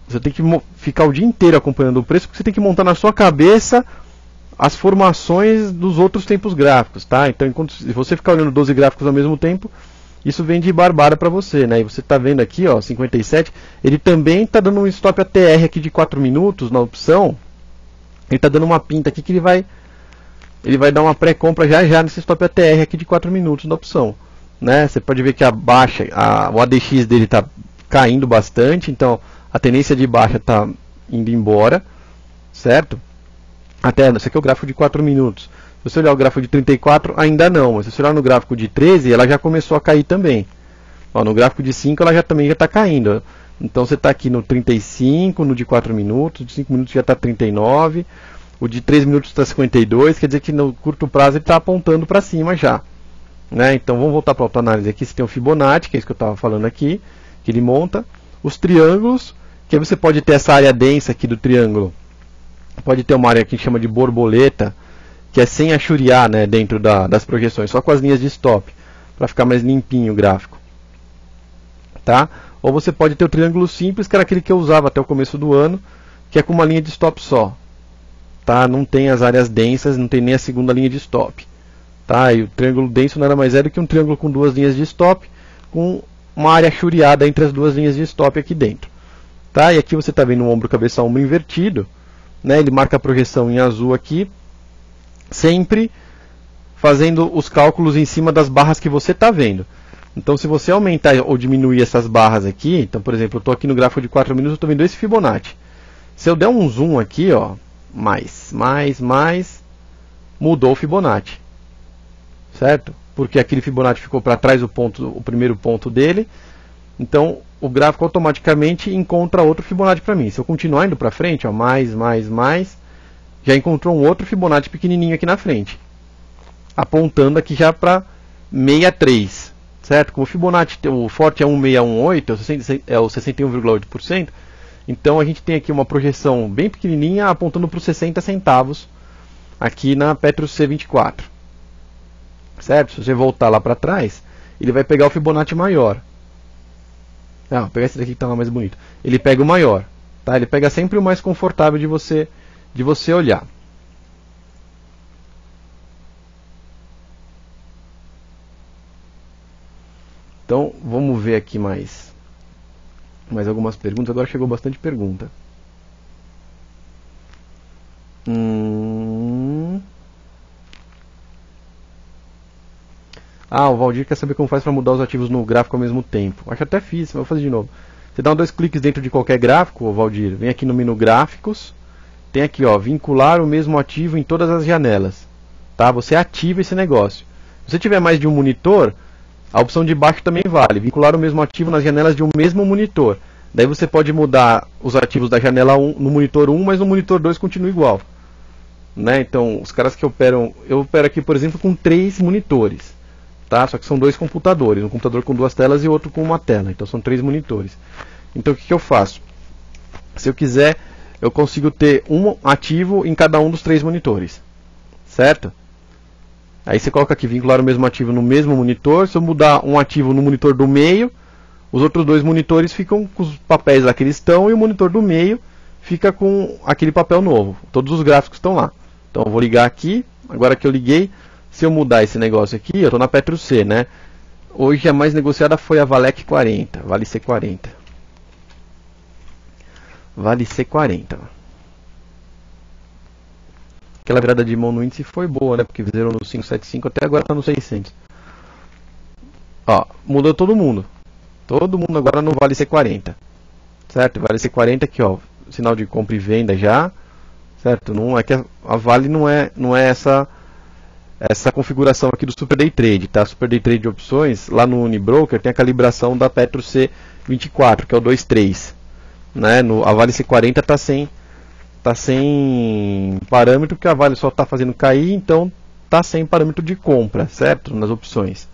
Speaker 1: Você tem que ficar o dia inteiro acompanhando o preço, porque você tem que montar na sua cabeça as formações dos outros tempos gráficos, tá? Então, se você ficar olhando 12 gráficos ao mesmo tempo, isso vem de barbada para você, né? E você está vendo aqui, ó, 57, ele também está dando um stop ATR aqui de 4 minutos na opção. Ele está dando uma pinta aqui que ele vai dar uma pré-compra já nesse stop ATR aqui de 4 minutos na opção, né? Você pode ver que o ADX dele está caindo bastante, então a tendência de baixa está indo embora, certo? Até, esse aqui é o gráfico de 4 minutos. Se você olhar o gráfico de 34, ainda não. Mas se você olhar no gráfico de 13, ela já começou a cair também. Ó, no gráfico de 5, ela também já está caindo. Então você está aqui no 35, no de 4 minutos, o de 5 minutos já está 39, o de 3 minutos está 52, quer dizer que no curto prazo ele está apontando para cima já. Né? Então vamos voltar para a autoanálise aqui. Você tem o Fibonacci, que é isso que eu estava falando aqui, que ele monta. Os triângulos, que aí você pode ter essa área densa aqui do triângulo. Pode ter uma área que a gente chama de borboleta, que é sem achuriar, né, dentro das projeções, só com as linhas de stop, para ficar mais limpinho o gráfico. Tá? Ou você pode ter o triângulo simples, que era aquele que eu usava até o começo do ano, que é com uma linha de stop só. Tá? Não tem as áreas densas, não tem nem a segunda linha de stop. Tá? E o triângulo denso nada mais é do que um triângulo com duas linhas de stop, com uma área achuriada entre as duas linhas de stop aqui dentro. Tá? E aqui você está vendo um ombro, cabeça, ombro invertido. Né, ele marca a projeção em azul aqui, sempre fazendo os cálculos em cima das barras que você está vendo. Então, se você aumentar ou diminuir essas barras aqui, então, por exemplo, eu estou aqui no gráfico de 4 minutos, eu estou vendo esse Fibonacci. Se eu der um zoom aqui, ó, mais, mudou o Fibonacci, certo? Porque aquele Fibonacci ficou para trás o primeiro ponto dele. Então, o gráfico automaticamente encontra outro Fibonacci para mim. Se eu continuar indo para frente, ó, mais, já encontrou um outro Fibonacci pequenininho aqui na frente, apontando aqui já para 63, certo? Como o Fibonacci, o forte é 1618, é o 61,8%, então a gente tem aqui uma projeção bem pequenininha apontando para os 60 centavos aqui na Petro C24, certo? Se você voltar lá para trás, ele vai pegar o Fibonacci maior. Não, vou pegar esse daqui que está mais bonito. Ele pega o maior, tá? Ele pega sempre o mais confortável de você olhar. Então, vamos ver aqui mais algumas perguntas. Agora chegou bastante pergunta. O Valdir quer saber como faz para mudar os ativos no gráfico ao mesmo tempo. Acho até fiz, mas vou fazer de novo. Você dá 2 cliques dentro de qualquer gráfico, Valdir, vem aqui no menu Gráficos, tem aqui, ó, vincular o mesmo ativo em todas as janelas. Tá? Você ativa esse negócio. Se você tiver mais de um monitor, a opção de baixo também vale, vincular o mesmo ativo nas janelas de um mesmo monitor. Daí você pode mudar os ativos da janela 1 no monitor 1, mas no monitor 2 continua igual. Né? Então, os caras que operam, eu opero aqui, por exemplo, com 3 monitores. Tá? Só que são 2 computadores, um computador com 2 telas e outro com uma tela, então são 3 monitores. Então o que eu faço? Se eu quiser, eu consigo ter um ativo em cada um dos 3 monitores, certo? Aí você coloca aqui, vincular o mesmo ativo no mesmo monitor. Se eu mudar um ativo no monitor do meio, os outros 2 monitores ficam com os papéis lá que eles estão, e o monitor do meio fica com aquele papel novo, todos os gráficos estão lá. Então eu vou ligar aqui, agora que eu liguei, se eu mudar esse negócio aqui, eu estou na Petro C, né? Hoje a mais negociada foi a Valec 40, Vale C40. Vale C40. Aquela virada de mão no índice foi boa, né? Porque fizeram no 575, até agora está no 600. Ó, mudou todo mundo. Todo mundo agora no Vale C40. Certo? Vale C40 aqui, ó. Sinal de compra e venda já. Certo? Não é que a Vale não é essa configuração aqui do Super Day Trade, tá? Super Day Trade de opções, lá no Unibroker tem a calibração da Petro C24, que é o 2.3, né? A Vale C40 tá sem parâmetro, porque a Vale só está fazendo cair, então tá sem parâmetro de compra, certo? Nas opções.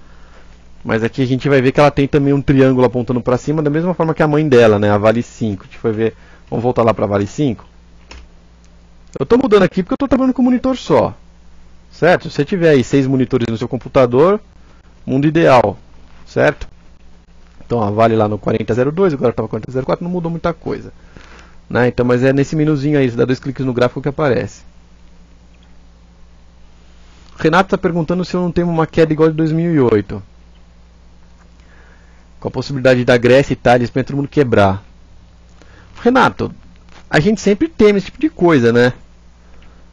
Speaker 1: Mas aqui a gente vai ver que ela tem também um triângulo apontando para cima, da mesma forma que a mãe dela, né? A Vale 5. A gente vai ver, vamos voltar lá para a Vale 5. Eu estou mudando aqui porque eu estou trabalhando com um monitor só. Certo? Se você tiver aí 6 monitores no seu computador, mundo ideal, certo? Então a Vale lá no 4002, agora estava 4004, não mudou muita coisa. né? Então, mas é nesse menuzinho aí, você dá 2 cliques no gráfico que aparece. Renato está perguntando se eu não tenho uma queda igual de 2008. Com a possibilidade da Grécia, Itália, Espanha, todo mundo quebrar. Renato, a gente sempre teme esse tipo de coisa, né?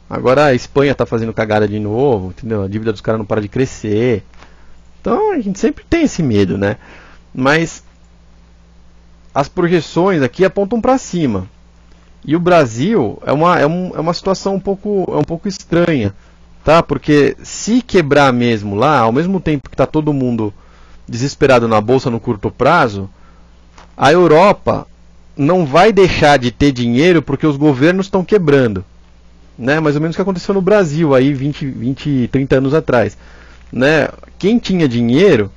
Speaker 1: Agora a Espanha está fazendo cagada de novo, entendeu? A dívida dos caras não para de crescer. Então a gente sempre tem esse medo, né? Mas as projeções aqui apontam para cima. E o Brasil é uma situação um pouco estranha, tá? Porque se quebrar mesmo lá, ao mesmo tempo que está todo mundo desesperado na bolsa no curto prazo, a Europa não vai deixar de ter dinheiro porque os governos estão quebrando, né? Mais ou menos o que aconteceu no Brasil aí 20, 30 anos atrás, né? Quem tinha dinheiro,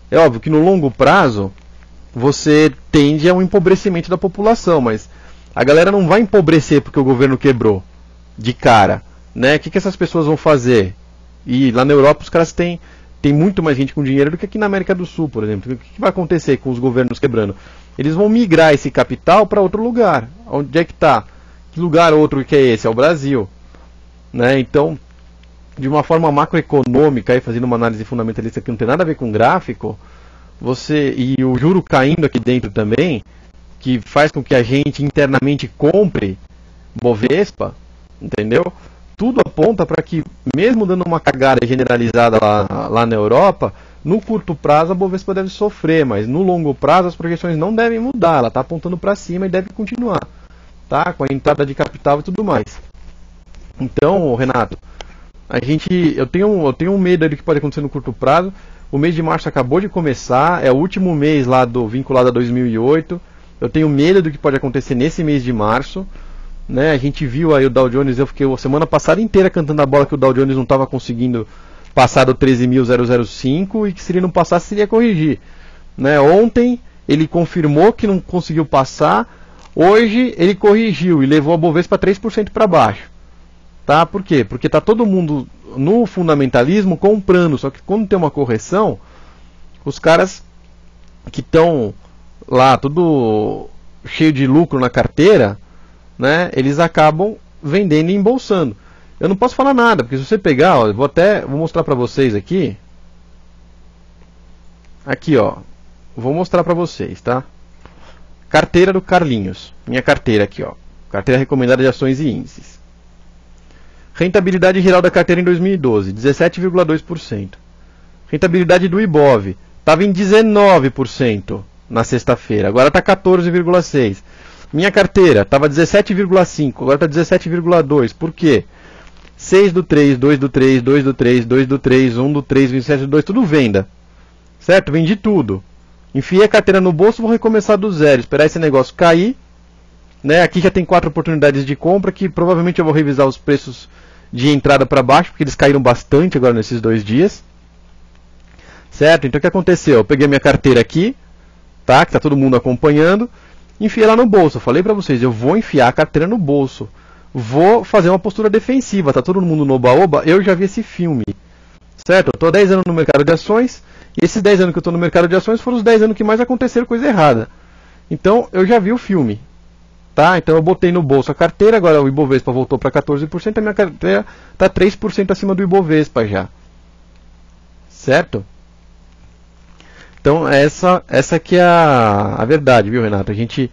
Speaker 1: é óbvio que no longo prazo você tende a um empobrecimento da população, mas a galera não vai empobrecer porque o governo quebrou de cara, né? O que essas pessoas vão fazer? E lá na Europa os caras têm muito mais gente com dinheiro do que aqui na América do Sul, por exemplo. O que vai acontecer com os governos quebrando? Eles vão migrar esse capital para outro lugar. Onde é que está? Que lugar outro que é esse? É o Brasil, né? Então, de uma forma macroeconômica, aí fazendo uma análise fundamentalista que não tem nada a ver com gráfico, e o juro caindo aqui dentro também, que faz com que a gente internamente compre Bovespa, entendeu? Tudo aponta para que, mesmo dando uma cagada generalizada lá na Europa, no curto prazo a Bovespa deve sofrer, mas no longo prazo as projeções não devem mudar, ela está apontando para cima e deve continuar, tá? Com a entrada de capital e tudo mais. Então, Renato, eu tenho um medo do que pode acontecer no curto prazo. O mês de março acabou de começar, é o último mês lá vinculado a 2008. Eu tenho medo do que pode acontecer nesse mês de março, né? A gente viu aí o Dow Jones, eu fiquei a semana passada inteira cantando a bola que o Dow Jones não estava conseguindo passar do 13.005 e que se ele não passasse seria corrigir, né? Ontem ele confirmou que não conseguiu passar, hoje ele corrigiu e levou a Bovespa 3% para baixo. Tá? Por quê? Porque está todo mundo no fundamentalismo comprando, só que quando tem uma correção, os caras que estão lá tudo cheio de lucro na carteira, né, eles acabam vendendo e embolsando. Eu não posso falar nada, porque se você pegar, ó, vou mostrar para vocês aqui. Aqui, ó. Vou mostrar para vocês, tá? Carteira do Carlinhos. Minha carteira aqui, ó. Carteira recomendada de ações e índices. Rentabilidade geral da carteira em 2012, 17,2%. Rentabilidade do Ibov, estava em 19% na sexta-feira, agora está 14,6%. Minha carteira estava 17,5%, agora está 17,2%. Por quê? 6 do 3, 2 do 3, 2 do 3, 2 do 3, 1 do 3, 27 do 2, tudo venda. Certo? Vendi tudo. Enfiei a carteira no bolso, vou recomeçar do zero, esperar esse negócio cair. Né? Aqui já tem 4 oportunidades de compra, que provavelmente eu vou revisar os preços de entrada para baixo, porque eles caíram bastante agora nesses 2 dias. Certo? Então o que aconteceu? Eu peguei minha carteira aqui, tá? Que está todo mundo acompanhando, enfiei ela no bolso. Eu falei para vocês, eu vou enfiar a carteira no bolso. Vou fazer uma postura defensiva, tá todo mundo no oba-oba, eu já vi esse filme. Certo? Eu estou há 10 anos no mercado de ações, e esses 10 anos que eu estou no mercado de ações foram os 10 anos que mais aconteceram coisa errada. Então eu já vi o filme. Tá? Então eu botei no bolso a carteira, agora o Ibovespa voltou para 14%, a minha carteira está 3% acima do Ibovespa já. Certo? Então essa que é a verdade, viu, Renato? A gente,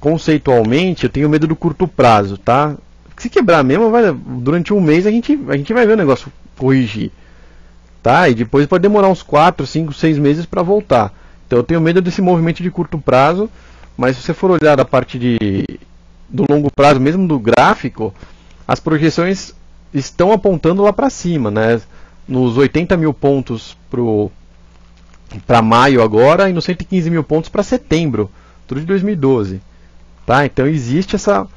Speaker 1: conceitualmente, eu tenho medo do curto prazo, tá? Se quebrar mesmo, durante um mês a gente vai ver o negócio corrigir. Tá? E depois pode demorar uns 4, 5, 6 meses para voltar. Então eu tenho medo desse movimento de curto prazo. Mas se você for olhar da parte do longo prazo, mesmo do gráfico, as projeções estão apontando lá para cima, né? Nos 80 mil pontos para maio agora e nos 115 mil pontos para setembro, tudo de 2012. Tá? Então existe essa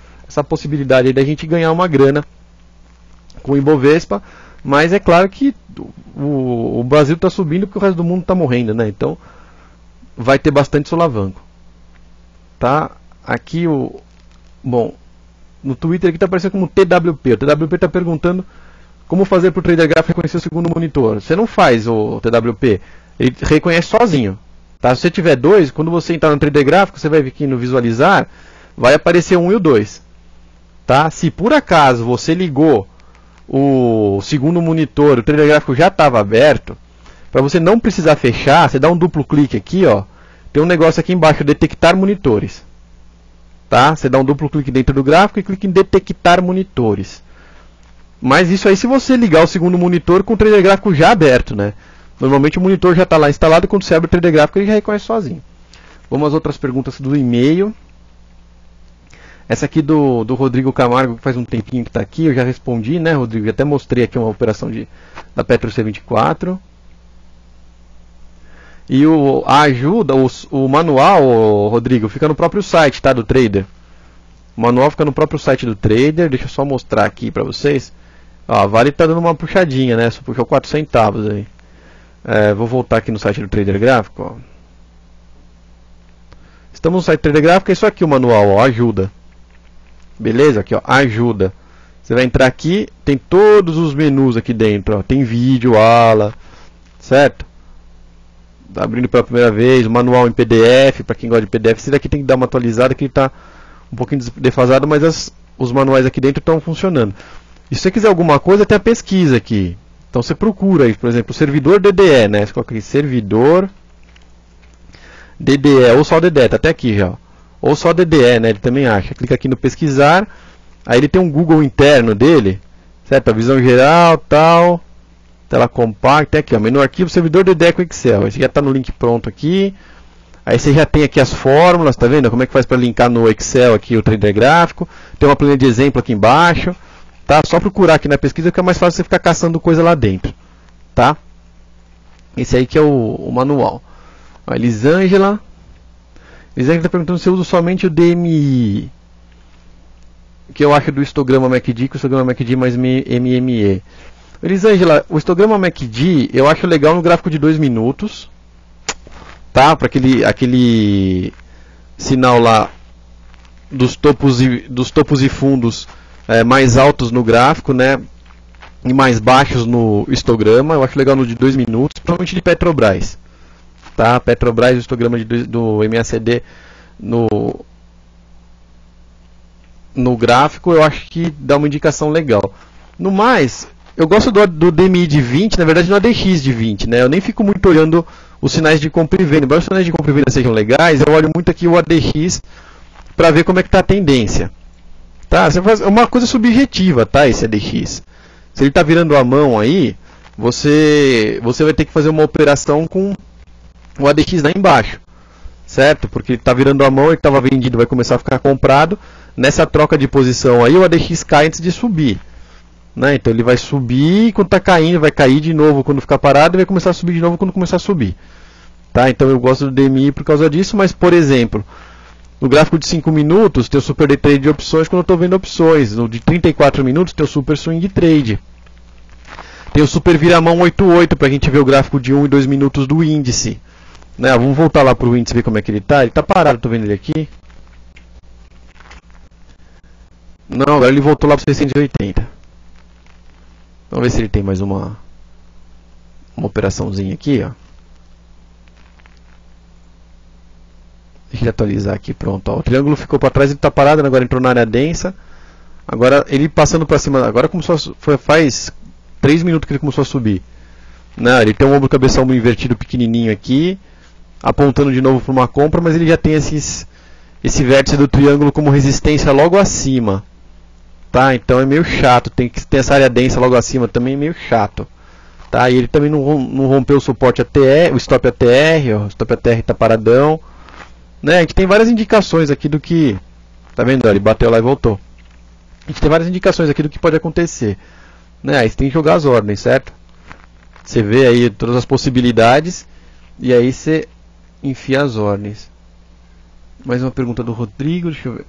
Speaker 1: possibilidade aí da gente ganhar uma grana com o Ibovespa, mas é claro que o Brasil está subindo porque o resto do mundo está morrendo, né? Então vai ter bastante solavanco. Tá? Aqui bom, no Twitter aqui está aparecendo como TWP. O TWP está perguntando como fazer para o trader gráfico reconhecer o segundo monitor. Você não faz o TWP, ele reconhece sozinho. Tá? Se você tiver 2, quando você entrar no trader gráfico, você vai vir aqui no visualizar, vai aparecer o 1 e o 2. Tá? Se por acaso você ligou o segundo monitor, o trader gráfico já estava aberto, para você não precisar fechar, você dá um duplo clique aqui, ó, tem um negócio aqui embaixo, detectar monitores. Tá? Você dá um duplo clique dentro do gráfico e clica em detectar monitores. Mas isso aí se você ligar o segundo monitor com o trader gráfico já aberto, né? Normalmente o monitor já está lá instalado e quando você abre o trader gráfico ele já reconhece sozinho. Vamos às outras perguntas do e-mail. Essa aqui do Rodrigo Camargo, que faz um tempinho que está aqui, eu já respondi, né, Rodrigo? Já até mostrei aqui uma operação da Petro C24. E a ajuda, o manual, Rodrigo, fica no próprio site, tá, do trader. O manual fica no próprio site do trader. Deixa eu só mostrar aqui para vocês. Ó, a Vale está dando uma puxadinha, né? Só puxou 4 centavos aí. Vou voltar aqui no site do trader gráfico. Ó. Estamos no site do trader gráfico. É isso aqui o manual, ó, ajuda. Beleza? Aqui, ó, ajuda. Você vai entrar aqui, tem todos os menus aqui dentro. Ó. Tem vídeo, aula, certo? Tá abrindo pela primeira vez, o manual em PDF, para quem gosta de PDF. Esse daqui tem que dar uma atualizada, que ele está um pouquinho defasado, mas os manuais aqui dentro estão funcionando. E se você quiser alguma coisa, tem a pesquisa aqui. Então você procura aí, por exemplo, servidor DDE, né? Você coloca aqui, servidor DDE, ou só DDE, tá até aqui já. Ó. Ou só DDE, né? Ele também acha. Clica aqui no pesquisar, aí ele tem um Google interno dele, certo? A visão geral, tal... Tela compacta, aqui ó, menu arquivo, servidor DDE com Excel. Esse já está no link pronto aqui. Aí você já tem aqui as fórmulas, tá vendo? Como é que faz para linkar no Excel aqui o trader gráfico. Tem uma planilha de exemplo aqui embaixo. Tá? Só procurar aqui na pesquisa que é mais fácil você ficar caçando coisa lá dentro. Tá? Esse aí que é o manual. A Elisângela está perguntando se eu uso somente o DMI. O que eu acho do histograma MACD, que o histograma MACD mais MME. Elisângela, o histograma MACD eu acho legal no gráfico de 2 minutos, tá? Para aquele sinal lá dos topos e fundos mais altos no gráfico, né? E mais baixos no histograma. Eu acho legal no de 2 minutos, principalmente de Petrobras, tá? Petrobras, o histograma do MACD no gráfico, eu acho que dá uma indicação legal. No mais, eu gosto do DMI de 20, na verdade no ADX de 20, né? Eu nem fico muito olhando os sinais de compra e venda. Embora os sinais de compra e venda sejam legais, eu olho muito aqui o ADX para ver como é que está a tendência. Tá? É uma coisa subjetiva, tá? Esse ADX. Se ele está virando a mão aí, você vai ter que fazer uma operação com o ADX lá embaixo, certo? Porque ele está virando a mão, ele estava vendido, vai começar a ficar comprado. Nessa troca de posição aí, o ADX cai antes de subir. Né? Então ele vai subir, quando está caindo, vai cair de novo quando ficar parado e vai começar a subir de novo quando começar a subir. Tá? Então eu gosto do DMI por causa disso, mas por exemplo, no gráfico de 5 minutos tem o Super Day Trade de opções quando eu estou vendo opções. No de 34 minutos tem o Super Swing Trade. Tem o Super Viramão 88 para a gente ver o gráfico de 1 e 2 minutos do índice. Né? Vamos voltar lá para o índice ver como é que ele está. Ele está parado, estou vendo ele aqui. Não, agora ele voltou lá para 680. Vamos ver se ele tem mais uma operaçãozinha aqui, ó. Deixa eu atualizar aqui, pronto. Ó. O triângulo ficou para trás, ele está parado, agora entrou na área densa. Agora ele passando para cima, agora começou faz 3 minutos que ele começou a subir. Não, ele tem um ombro cabeça ombro invertido pequenininho aqui, apontando de novo para uma compra, mas ele já tem esse vértice do triângulo como resistência logo acima. Tá, então é meio chato, tem que ter essa área densa logo acima também, é meio chato. Tá, e ele também não rompeu o suporte ATR, o stop ATR, ó, o stop ATR está paradão. Né, a gente tem várias indicações aqui do que... Tá vendo? Ele bateu lá e voltou. A gente tem várias indicações aqui do que pode acontecer. Né, aí você tem que jogar as ordens, certo? Você vê aí todas as possibilidades e aí você enfia as ordens. Mais uma pergunta do Rodrigo, deixa eu ver.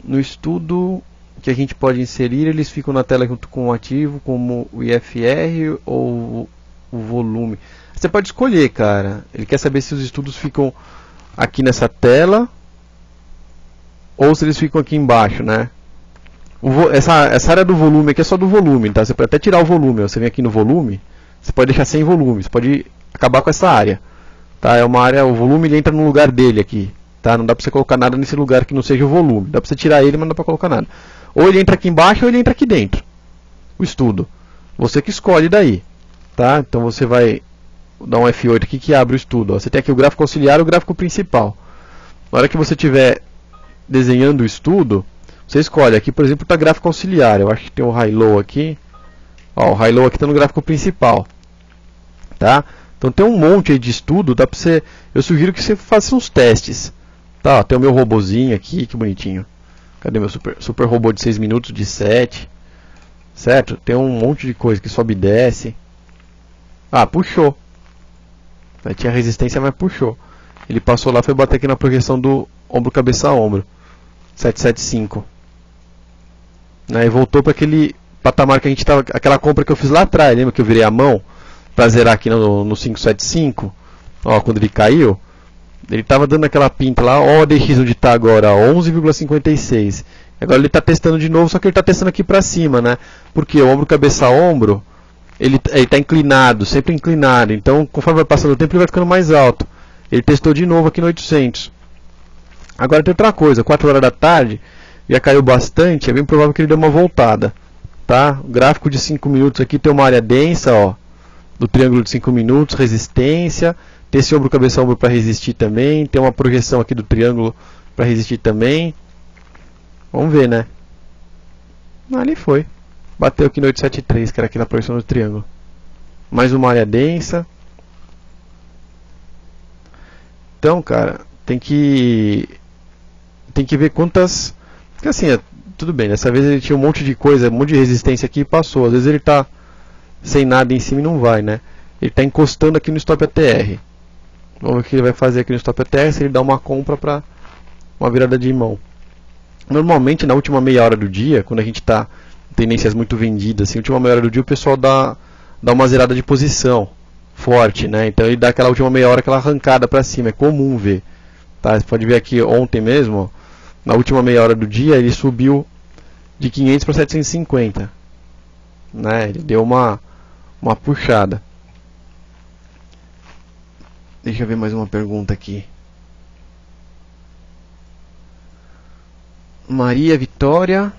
Speaker 1: No estudo que a gente pode inserir, eles ficam na tela junto com o ativo, como o IFR ou o volume. Você pode escolher, cara. Ele quer saber se os estudos ficam aqui nessa tela ou se eles ficam aqui embaixo, né? Essa área do volume aqui é só do volume, tá? Você pode até tirar o volume. Ó. Você vem aqui no volume, você pode deixar sem volume, você pode acabar com essa área. Tá? É uma área, o volume ele entra no lugar dele aqui. tá? Não dá para você colocar nada nesse lugar que não seja o volume. Dá para você tirar ele, mas não dá para colocar nada. Ou ele entra aqui embaixo ou ele entra aqui dentro. O estudo. Você que escolhe daí, tá? Então você vai dar um F8 aqui que abre o estudo. Ó. Você tem aqui o gráfico auxiliar e o gráfico principal. Na hora que você estiver desenhando o estudo, você escolhe. Aqui, por exemplo, está gráfico auxiliar. Eu acho que tem o high-low aqui. Ó, o high-low aqui está no gráfico principal, tá? Então tem um monte aí de estudo. Dá pra você. Eu sugiro que você faça uns testes. Tá? Ó, tem o meu robozinho aqui, que bonitinho. Cadê meu super robô de 6 minutos, de 7? Certo? Tem um monte de coisa que sobe e desce. Ah, puxou. Aí tinha resistência, mas puxou. Ele passou lá, foi bater aqui na projeção do ombro, cabeça a ombro. 775. Aí voltou para aquele patamar que a gente tava. Aquela compra que eu fiz lá atrás. Lembra que eu virei a mão para zerar aqui no 575? Ó, quando ele caiu. Ele estava dando aquela pinta lá. Ó, o DX onde está agora, 11,56. Agora ele está testando de novo, só que ele está testando aqui para cima, né? Porque o ombro, cabeça a ombro, ele está inclinado, sempre inclinado. Então, conforme vai passando o tempo, ele vai ficando mais alto. Ele testou de novo aqui no 800. Agora tem outra coisa, 4 horas da tarde, já caiu bastante, é bem provável que ele dê uma voltada. Tá? O gráfico de 5 minutos aqui tem uma área densa, ó, do triângulo de 5 minutos, resistência. Tem esse ombro, cabeça, ombro para resistir também. Tem uma projeção aqui do triângulo para resistir também. Vamos ver, né? Ali foi. Bateu aqui no 873, que era aqui na projeção do triângulo. Mais uma área densa. Então, cara, tem que ver quantas. Porque assim, tudo bem, dessa vez ele tinha um monte de coisa, um monte de resistência aqui e passou. Às vezes ele tá sem nada em cima e não vai, né? Ele tá encostando aqui no stop ATR. Vamos ver o que ele vai fazer aqui no stop ATR, se ele dá uma compra para uma virada de mão. Normalmente na última meia hora do dia, quando a gente está em tendências muito vendidas, assim, na última meia hora do dia o pessoal dá uma zerada de posição forte, né? Então ele dá aquela última meia hora, aquela arrancada para cima, é comum ver. Tá? Você pode ver aqui ontem mesmo, ó, na última meia hora do dia ele subiu de 500 para 750, né? Ele deu uma puxada. Deixa eu ver mais uma pergunta aqui. Maria Vitória.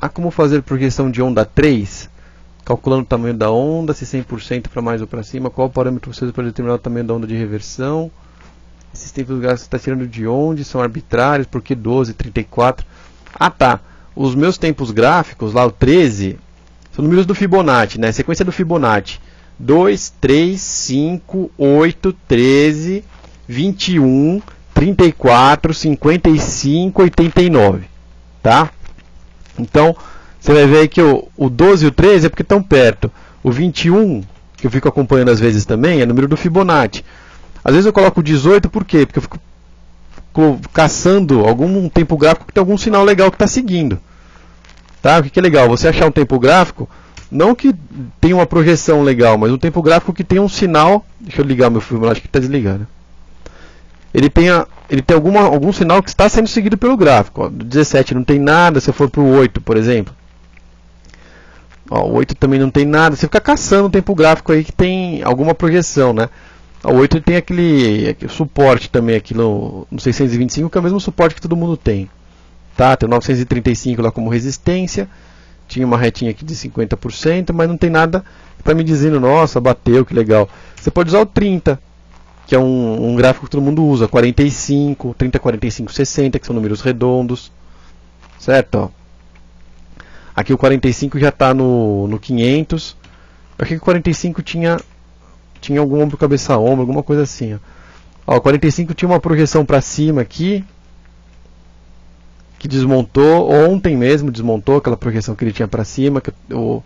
Speaker 1: Há como fazer projeção de onda 3? Calculando o tamanho da onda, se 100% para mais ou para cima. Qual o parâmetro você usa para determinar o tamanho da onda de reversão? Esses tempos gastos você está tirando de onde? São arbitrários? Por que 12, 34? Ah, tá. Os meus tempos gráficos, lá o 13, são números do Fibonacci, né? Sequência do Fibonacci. 2, 3, 5, 8, 13, 21, 34, 55, 89. Tá? Então, você vai ver aí que o 12 e o 13 é porque estão perto. O 21, que eu fico acompanhando às vezes também, é número do Fibonacci. Às vezes eu coloco o 18, por quê? Porque eu fico caçando algum tempo gráfico que tem algum sinal legal que está seguindo. Tá? O que é legal? Você achar um tempo gráfico, não que tenha uma projeção legal, mas um tempo gráfico que tenha um sinal. Deixa eu ligar meu Fibonacci que está desligado. Ele tem algum sinal que está sendo seguido pelo gráfico. Ó, do 17 não tem nada, se eu for para o 8, por exemplo. Ó, o 8 também não tem nada. Você fica caçando um tempo gráfico aí que tem alguma projeção, né? O 8 tem aquele suporte também aqui no 625, que é o mesmo suporte que todo mundo tem. Tá? Tem o 935 lá como resistência. Tinha uma retinha aqui de 50%, mas não tem nada para me dizendo, nossa, bateu, que legal. Você pode usar o 30, que é um gráfico que todo mundo usa, 45, 30, 45, 60, que são números redondos. Certo? Ó. Aqui o 45 já está no 500. Eu achei que o 45 tinha algum ombro, cabeça a ombro, alguma coisa assim. Ó, o 45 tinha uma projeção para cima aqui, que desmontou, ontem mesmo desmontou aquela projeção que ele tinha para cima, que o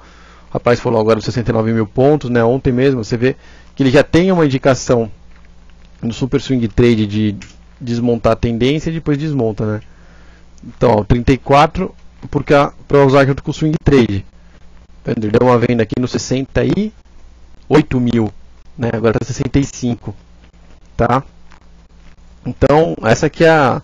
Speaker 1: rapaz falou agora dos 69 mil pontos, né? Ontem mesmo, você vê que ele já tem uma indicação no Super Swing Trade de desmontar a tendência e depois desmonta, né? Então, ó, 34 para usar junto com o Swing Trade. Ele deu uma venda aqui no 68 mil, né? Agora está 65, tá? Então, essa aqui é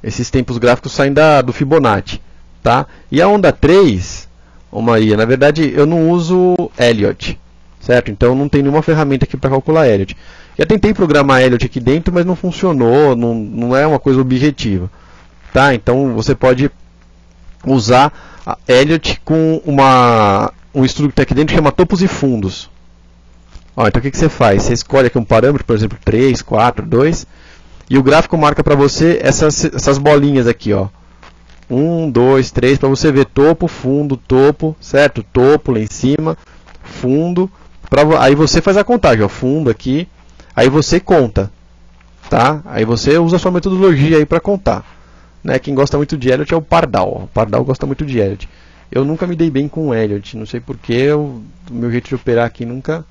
Speaker 1: esses tempos gráficos saem do Fibonacci, tá? E a onda 3, ô Maria, na verdade eu não uso Elliott, certo? Então não tem nenhuma ferramenta aqui para calcular Elliott. Já tentei programar Elliott aqui dentro, mas não funcionou, não é uma coisa objetiva. Tá? Então você pode usar a Elliott com um instrutor aqui dentro que chama topos e fundos. Ó, então o que você faz? Você escolhe aqui um parâmetro, por exemplo, 3, 4, 2, e o gráfico marca para você essas bolinhas aqui, ó. 1, 2, 3, para você ver topo, fundo, topo, certo? Topo lá em cima, fundo. Aí você faz a contagem, ó, fundo aqui, aí você conta, tá? Aí você usa a sua metodologia aí para contar. Né? Quem gosta muito de Elliott é o Pardal. O Pardal gosta muito de Elliott. Eu nunca me dei bem com o Elliott, não sei porquê, o meu jeito de operar aqui nunca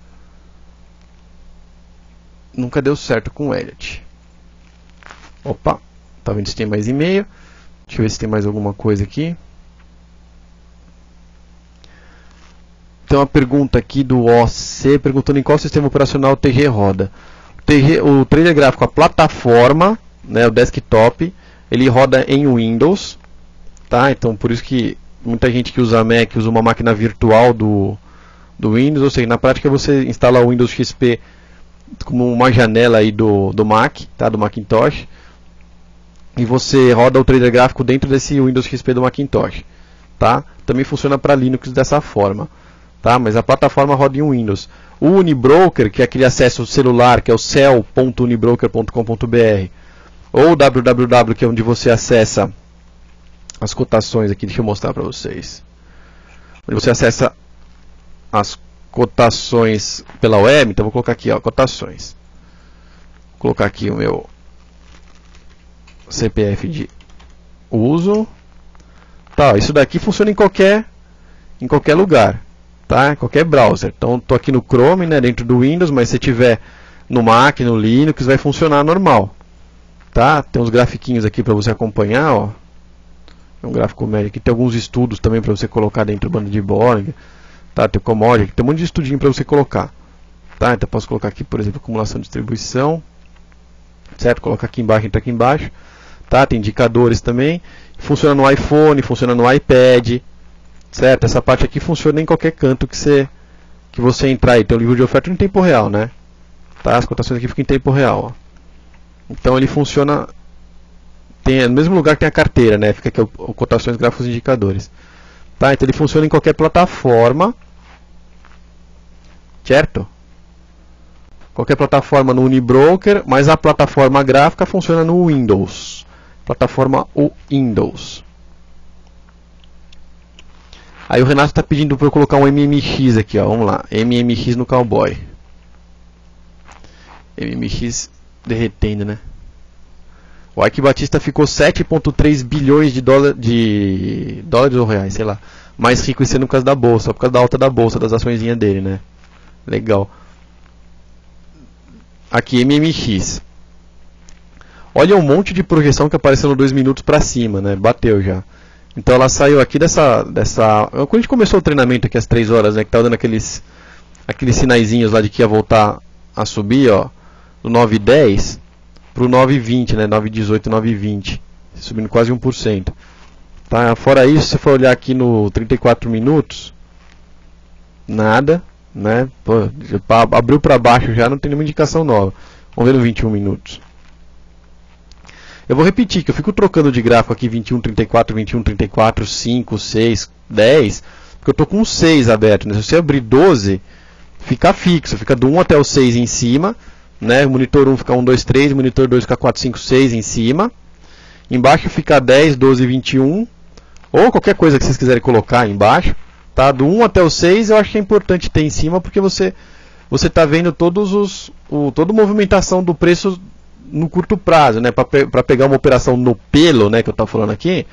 Speaker 1: deu certo com o Elliott. Opa, tá vendo se tem mais e-mail? Deixa eu ver se tem mais alguma coisa aqui. Tem uma pergunta aqui do OC, perguntando em qual sistema operacional o TG roda. O trader gráfico, a plataforma, né, o desktop, ele roda em Windows, tá? Então por isso que muita gente que usa Mac usa uma máquina virtual do Windows, ou seja, na prática você instala o Windows XP como uma janela aí do Mac, tá? Do Macintosh, e você roda o trader gráfico dentro desse Windows XP do Macintosh, tá? Também funciona para Linux dessa forma, tá? Mas a plataforma roda em Windows. O Unibroker, que é aquele acesso celular, que é o cell.unibroker.com.br, ou o www, que é onde você acessa as cotações aqui, deixa eu mostrar para vocês. Onde você acessa as cotações pela web, então vou colocar aqui, ó, cotações. Vou colocar aqui o meu CPF de uso. Tá, isso daqui funciona em qualquer lugar, tá? Em qualquer browser. Então estou aqui no Chrome, né, dentro do Windows, mas se tiver no Mac, no Linux, vai funcionar normal, tá? Tem uns grafiquinhos aqui para você acompanhar, ó. É um gráfico médio aqui, tem alguns estudos também para você colocar dentro do bando de Bollinger, tá? Tem o commodity, tem um monte de estudinho para você colocar, tá? Então posso colocar aqui, por exemplo, acumulação de distribuição, certo? Colocar aqui embaixo, entra aqui embaixo, tá? Tem indicadores também, funciona no iPhone, funciona no iPad, certo? Essa parte aqui funciona em qualquer canto que você entrar aí. Tem o livro de oferta em tempo real, né? Tá? As cotações aqui ficam em tempo real, ó. Então ele funciona, tem no mesmo lugar que tem a carteira, né? Fica aqui o cotações, gráficos e indicadores, tá? Então ele funciona em qualquer plataforma, certo? Qualquer plataforma no Unibroker, mas a plataforma gráfica funciona no Windows, plataforma Windows. Aí o Renato está pedindo para eu colocar um MMX aqui, ó. Vamos lá, MMX no Cowboy. MMX derretendo, né? O Ike Batista ficou 7,3 bilhões de dólares ou reais, sei lá, mais rico esse ano por causa da bolsa, por causa da alta da bolsa, das açõezinhas dele, né? Legal. Aqui, MMX. Olha um monte de projeção que apareceu no 2 minutos para cima, né? Bateu já. Então ela saiu aqui dessa... Quando a gente começou o treinamento aqui às 3 horas, né? Que estava dando aqueles sinaizinhos lá de que ia voltar a subir, ó. Do 9,10 para o 9,20, né? 9,18, 9,20. Subindo quase 1%. Tá? Fora isso, se você for olhar aqui no 34 minutos, nada, né? Pô, abriu para baixo já, não tem nenhuma indicação nova. Vamos ver no 21 minutos. Eu vou repetir que eu fico trocando de gráfico aqui 21, 34, 21, 34, 5, 6, 10, porque eu estou com 6 aberto, né? Se você abrir 12, fica fixo, fica do 1 até o 6 em cima, né? O monitor 1 fica 1, 2, 3, o monitor 2 fica 4, 5, 6 em cima. Embaixo fica 10, 12, 21, ou qualquer coisa que vocês quiserem colocar aí embaixo, tá? Do 1 até o 6 eu acho que é importante ter em cima, porque você está vendo toda a movimentação do preço no curto prazo, né? Para pegar uma operação no pelo, né? Que eu estava falando aqui,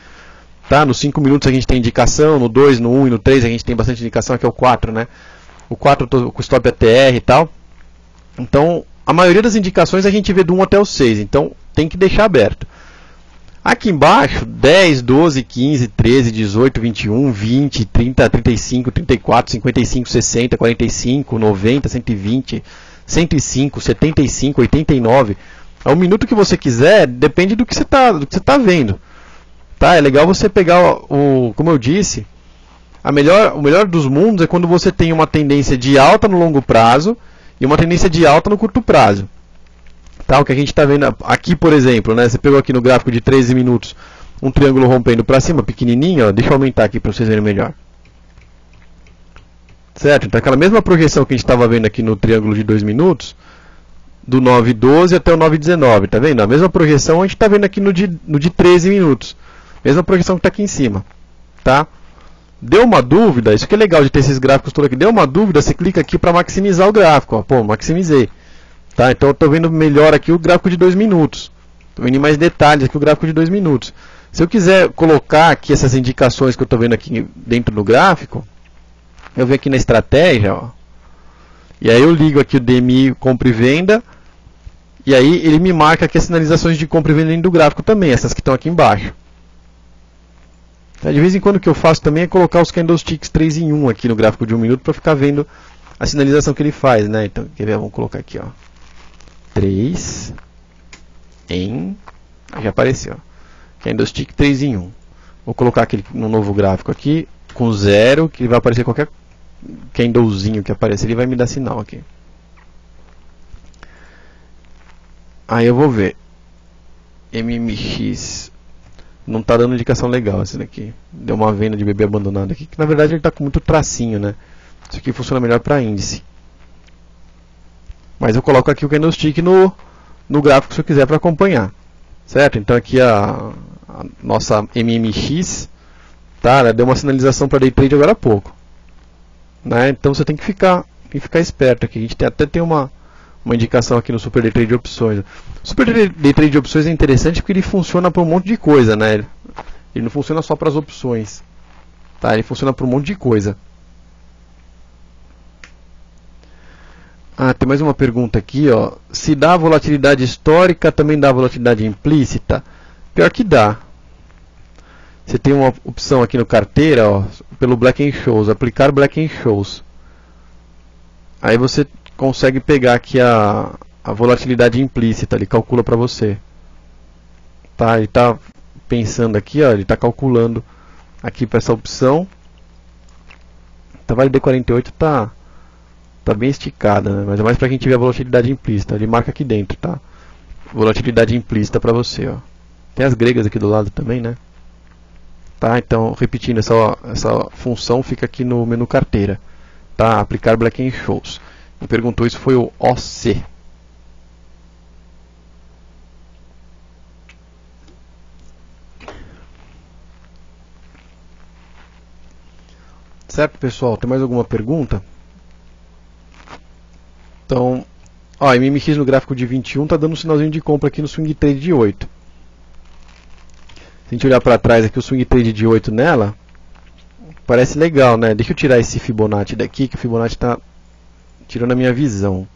Speaker 1: tá? Nos 5 minutos a gente tem indicação, no 2, no 1 e no 3 a gente tem bastante indicação, aqui é o 4, né? O 4 com stop ATR e tal. Então, a maioria das indicações a gente vê do 1 até o 6, então tem que deixar aberto. Aqui embaixo, 10, 12, 15, 13, 18, 21, 20, 30, 35, 34, 55, 60, 45, 90, 120, 105, 75, 89. É o minuto que você quiser, depende do que você tá vendo. Tá? É legal você pegar, como eu disse, o melhor dos mundos é quando você tem uma tendência de alta no longo prazo e uma tendência de alta no curto prazo. Tá? O que a gente está vendo aqui, por exemplo, né? Você pegou aqui no gráfico de 13 minutos um triângulo rompendo para cima, pequenininho, ó. Deixa eu aumentar aqui para vocês verem melhor. Certo? Então aquela mesma projeção que a gente estava vendo aqui no triângulo de 2 minutos, do 9:12 até o 9:19, tá vendo? A mesma projeção a gente está vendo aqui no de 13 minutos. Mesma projeção que está aqui em cima. Tá? Deu uma dúvida, isso que é legal de ter esses gráficos todos aqui. Deu uma dúvida, você clica aqui para maximizar o gráfico. Ó. Pô, maximizei. Tá? Então eu estou vendo melhor aqui o gráfico de 2 minutos. Estou vendo em mais detalhes aqui o gráfico de 2 minutos. Se eu quiser colocar aqui essas indicações que eu estou vendo aqui dentro do gráfico, eu venho aqui na estratégia, ó, e aí eu ligo aqui o DMI compra e venda, e aí ele me marca aqui as sinalizações de compra e venda dentro do gráfico também, essas que estão aqui embaixo. De vez em quando o que eu faço também é colocar os candlesticks 3 em 1 aqui no gráfico de 1 minuto para ficar vendo a sinalização que ele faz, né? Então, quer ver? Vamos colocar aqui, ó, 3 em... já apareceu. Candlestick 3 em 1. Vou colocar aquele no novo gráfico aqui, com 0, que vai aparecer qualquer candlezinho que aparecer, ele vai me dar sinal aqui. Aí eu vou ver. MMX. Não está dando indicação legal esse daqui. Deu uma venda de bebê abandonado aqui, que na verdade ele está com muito tracinho, né? Isso aqui funciona melhor para índice. Mas eu coloco aqui o candlestick no gráfico se eu quiser para acompanhar. Certo? Então aqui a nossa MMX, tá? Ela deu uma sinalização para day trade agora há pouco. Né? Então você tem que ficar esperto aqui. A gente até tem uma indicação aqui no Super Day Trade de opções. O Super Day Trade de opções é interessante porque ele funciona para um monte de coisa, né? Ele não funciona só para as opções. Tá? Ele funciona para um monte de coisa. Ah, tem mais uma pergunta aqui, ó. Se dá volatilidade histórica, também dá volatilidade implícita? Pior que dá. Você tem uma opção aqui no carteira, ó, pelo Black and Scholes, aplicar Black and Scholes. Aí você consegue pegar aqui a volatilidade implícita, ele calcula para você. Tá? Ele está pensando aqui, ó, ele está calculando aqui para essa opção. Tá, vale D48 tá bem esticada, né? Mas é mais para quem tiver a volatilidade implícita. Ele marca aqui dentro, tá? Volatilidade implícita para você, ó. Tem as gregas aqui do lado também, né? Tá? Então, repetindo, essa função fica aqui no menu carteira. Tá? Aplicar Black and Scholes. Quem perguntou isso foi o OC. Certo, pessoal? Tem mais alguma pergunta? Então, ó, MMX no gráfico de 21 está dando um sinalzinho de compra aqui no swing trade de 8. Se a gente olhar para trás aqui, o swing trade de 8 nela, parece legal, né? Deixa eu tirar esse Fibonacci daqui, que o Fibonacci está tirando a minha visão.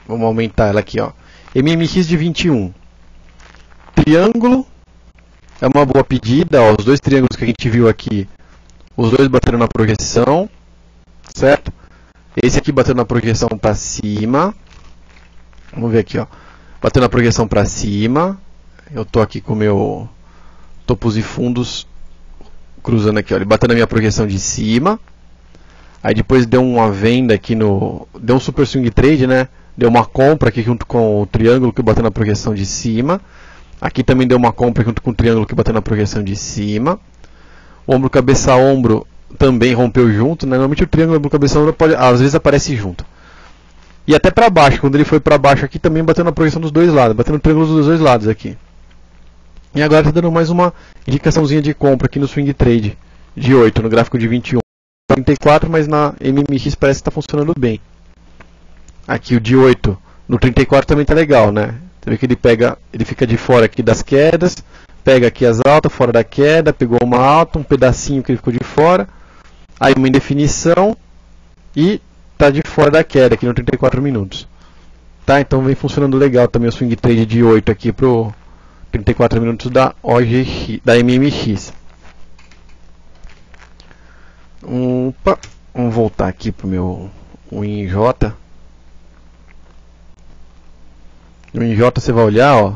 Speaker 1: Vamos aumentar ela aqui, ó. MMX de 21. Triângulo é uma boa pedida, ó, os dois triângulos que a gente viu aqui, os dois bateram na projeção, certo? Esse aqui bateu na projeção para cima. Vamos ver aqui, ó. Bateu na projeção para cima. Eu tô aqui com o meu topos e fundos cruzando aqui, ó. Ele bateu na minha projeção de cima. Aí depois deu uma venda aqui deu um super swing trade, né? Deu uma compra aqui junto com o triângulo que bateu na projeção de cima. Aqui também deu uma compra junto com o triângulo que bateu na projeção de cima. Ombro, cabeça, ombro também rompeu junto, né? Normalmente o triângulo ombro, cabeça, ombro às vezes aparece junto. E até para baixo, quando ele foi para baixo aqui também bateu na projeção dos dois lados, bateu no triângulo dos dois lados aqui. E agora está dando mais uma indicaçãozinha de compra aqui no swing trade de 8, no gráfico de 21. 34, mas na MMX parece que está funcionando bem. Aqui o de 8 no 34 também está legal, né? Você vê que ele fica de fora aqui das quedas, pega aqui as altas, fora da queda, pegou uma alta, um pedacinho que ele ficou de fora, aí uma indefinição e está de fora da queda aqui no 34 minutos. Tá? Então vem funcionando legal também o swing trade de 8 aqui pro 34 minutos da OGX, da MMX. Opa, vamos voltar aqui pro meu WinJ. No WinJ você vai olhar, ó,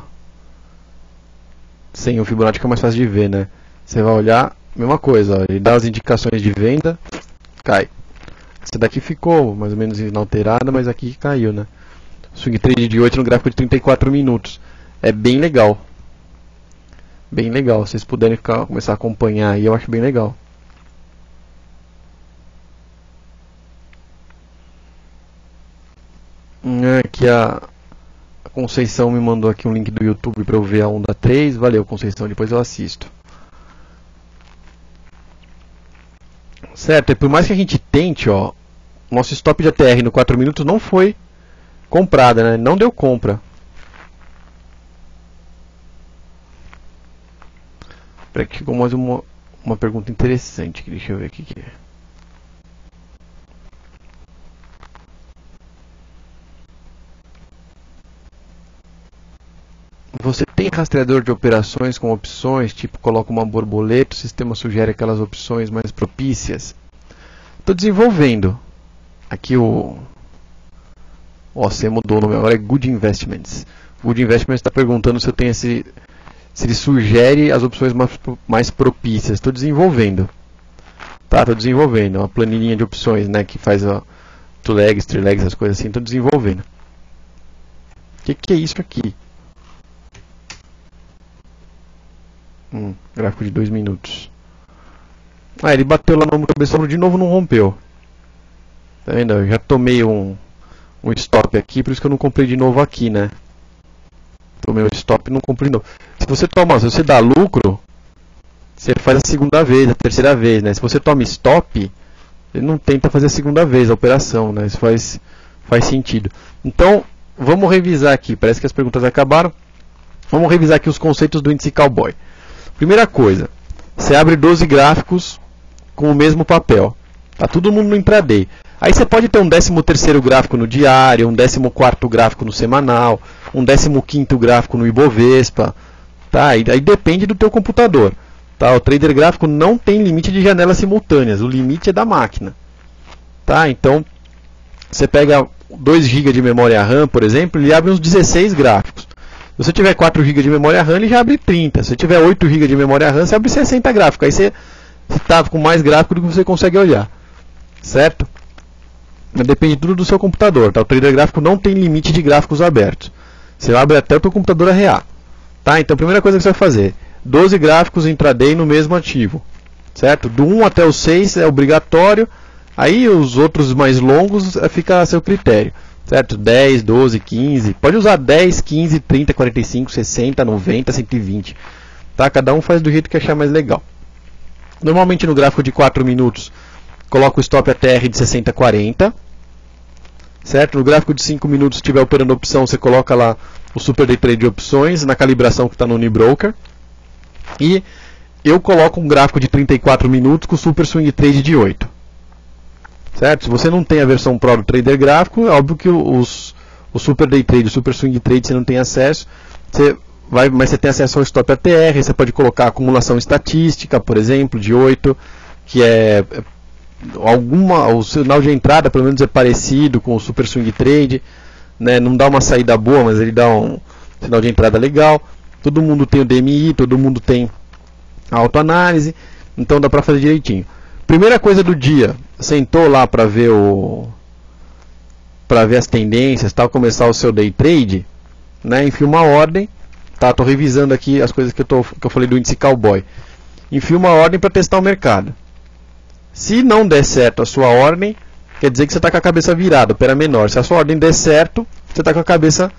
Speaker 1: sem o Fibonacci que é mais fácil de ver, né? Você vai olhar, mesma coisa, ó, ele dá as indicações de venda, cai. Essa daqui ficou mais ou menos inalterada, mas aqui caiu, né? Swing trade de 8 no gráfico de 34 minutos. É bem legal. Bem legal. Se vocês puderem começar a acompanhar aí, eu acho bem legal. Aqui a Conceição me mandou aqui um link do YouTube para eu ver a onda 3. Valeu, Conceição, depois eu assisto. Certo, e por mais que a gente tente, ó, nosso stop de ATR no 4 minutos não foi comprada, né? Não deu compra. Espera que chegou mais uma pergunta interessante, deixa eu ver aqui que é. Você tem rastreador de operações com opções, tipo coloca uma borboleta, o sistema sugere aquelas opções mais propícias? Estou desenvolvendo. Aqui você mudou o nome, agora é Good Investments. Good Investments está perguntando se eu tenho se ele sugere as opções mais propícias. Estou desenvolvendo. Tá, estou desenvolvendo. Uma planilhinha de opções, né, que faz two legs, three legs, as coisas assim. Estou desenvolvendo. O que é isso aqui? Gráfico de 2 minutos. Ele bateu lá no cabeção, de novo não rompeu. Tá vendo? Eu já tomei um stop aqui, por isso que eu não comprei de novo aqui, né? Tomei o stop e não comprei de novo. Se você dá lucro, você faz a segunda vez, a terceira vez, né? Se você toma stop, ele não tenta fazer a segunda vez a operação, né? Isso faz sentido. Então, vamos revisar aqui. Parece que as perguntas acabaram. Vamos revisar aqui os conceitos do índice Cowboy. Primeira coisa, você abre 12 gráficos com o mesmo papel. Tá todo mundo no intraday. Aí você pode ter um 13º gráfico no diário, um 14º gráfico no semanal, um 15º gráfico no Ibovespa. Tá? Aí depende do teu computador. Tá? O trader gráfico não tem limite de janelas simultâneas, o limite é da máquina. Tá? Então, você pega 2 GB de memória RAM, por exemplo, ele abre uns 16 gráficos. Se você tiver 4 GB de memória RAM, ele já abre 30. Se você tiver 8 GB de memória RAM, você abre 60 gráficos. Aí você está com mais gráfico do que você consegue olhar. Certo? Depende tudo do seu computador. Tá? O trader gráfico não tem limite de gráficos abertos. Você abre até o teu computador arrear. Tá? Então a primeira coisa que você vai fazer, 12 gráficos intraday no mesmo ativo. Certo? Do 1 até o 6 é obrigatório. Aí os outros mais longos fica a seu critério. Certo? 10, 12, 15. Pode usar 10, 15, 30, 45, 60, 90, 120. Tá? Cada um faz do jeito que achar mais legal. Normalmente no gráfico de 4 minutos, coloca o stop ATR de 60 a 40. Certo? No gráfico de 5 minutos, se estiver operando opção, você coloca lá o Super Day Trade de opções, na calibração que está no Unibroker. E eu coloco um gráfico de 34 minutos com Super Swing Trade de 8. Certo? Se você não tem a versão Pro do Trader Gráfico, é óbvio que o Super Day Trade, o Super Swing Trade, você não tem acesso. Mas você tem acesso ao Stop ATR, você pode colocar acumulação estatística, por exemplo, de 8, que é o sinal de entrada, pelo menos é parecido com o Super Swing Trade, né? Não dá uma saída boa, mas ele dá um sinal de entrada legal. Todo mundo tem o DMI, todo mundo tem a autoanálise, então dá para fazer direitinho. Primeira coisa do dia, sentou lá para ver as tendências, tal, começar o seu day trade, né? Enfia uma ordem, tá? Tô revisando aqui as coisas que eu falei do índice Cowboy. Enfia uma ordem para testar o mercado. Se não der certo a sua ordem, quer dizer que você está com a cabeça virada, opera menor. Se a sua ordem der certo, você está com a cabeça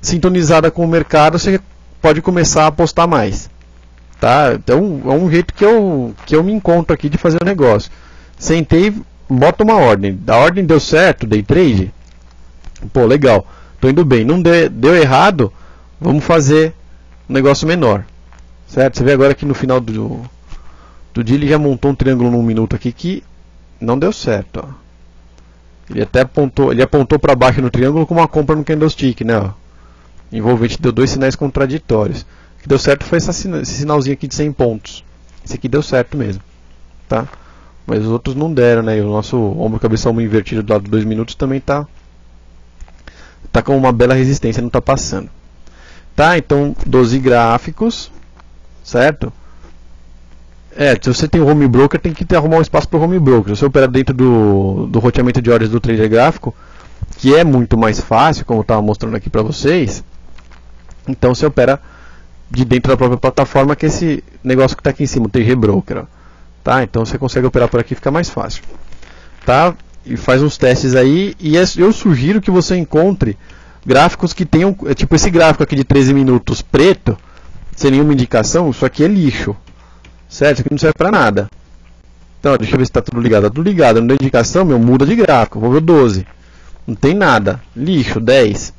Speaker 1: sintonizada com o mercado, você pode começar a apostar mais. Tá? Então é um jeito que eu me encontro aqui de fazer o negócio. Sentei, bota uma ordem. A ordem deu certo, day trade. Pô, legal, tô indo bem. Não deu errado, vamos fazer um negócio menor. Certo? Você vê agora que no final do dia ele já montou um triângulo num minuto aqui que não deu certo. Ó. Ele apontou para baixo no triângulo com uma compra no candlestick, né? Ó. Envolvente deu 2 sinais contraditórios. O que deu certo foi esse sinalzinho aqui de 100 pontos. Esse aqui deu certo mesmo, tá? Mas os outros não deram, né? E o nosso ombro cabeça ombro invertido do lado de 2 minutos também tá com uma bela resistência, não tá passando. Tá? Então 12 gráficos, certo? Se você tem o home broker, tem que arrumar um espaço para o home broker. Se você opera dentro do roteamento de ordens do trader gráfico, que é muito mais fácil, como eu estava mostrando aqui para vocês, então você opera de dentro da própria plataforma, que é esse negócio que está aqui em cima, o TG Broker. Ó. Tá? Então você consegue operar por aqui e fica mais fácil. Tá? E faz uns testes aí, e eu sugiro que você encontre gráficos que tenham, tipo esse gráfico aqui de 13 minutos preto, sem nenhuma indicação. Isso aqui é lixo. Certo? Isso aqui não serve pra nada. Então, deixa eu ver se está tudo ligado. Tá tudo ligado. Não dá indicação, meu, muda de gráfico. Vou ver o 12. Não tem nada. Lixo, 10.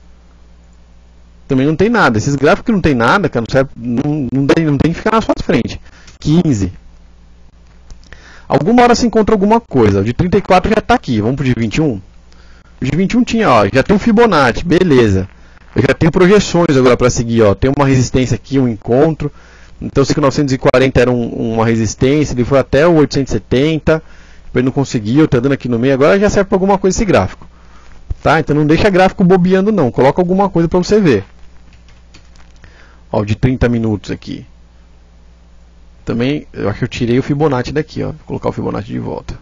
Speaker 1: Também não tem nada. Esses gráficos que não tem nada, cara, não serve, não tem que ficar na sua frente. 15. Alguma hora se encontra alguma coisa. O de 34 já está aqui. Vamos pro de 21. O de 21 tinha, ó, já tem um Fibonacci. Beleza. Eu já tenho projeções agora para seguir, ó. Tem uma resistência aqui, um encontro. Então, o 940 era uma resistência, ele foi até o 870, depois não conseguiu, tá dando aqui no meio, agora já serve para alguma coisa esse gráfico. Tá? Então não deixa gráfico bobeando não, coloca alguma coisa para você ver. Ó, de 30 minutos aqui. Também, eu acho que eu tirei o Fibonacci daqui, ó. Vou colocar o Fibonacci de volta.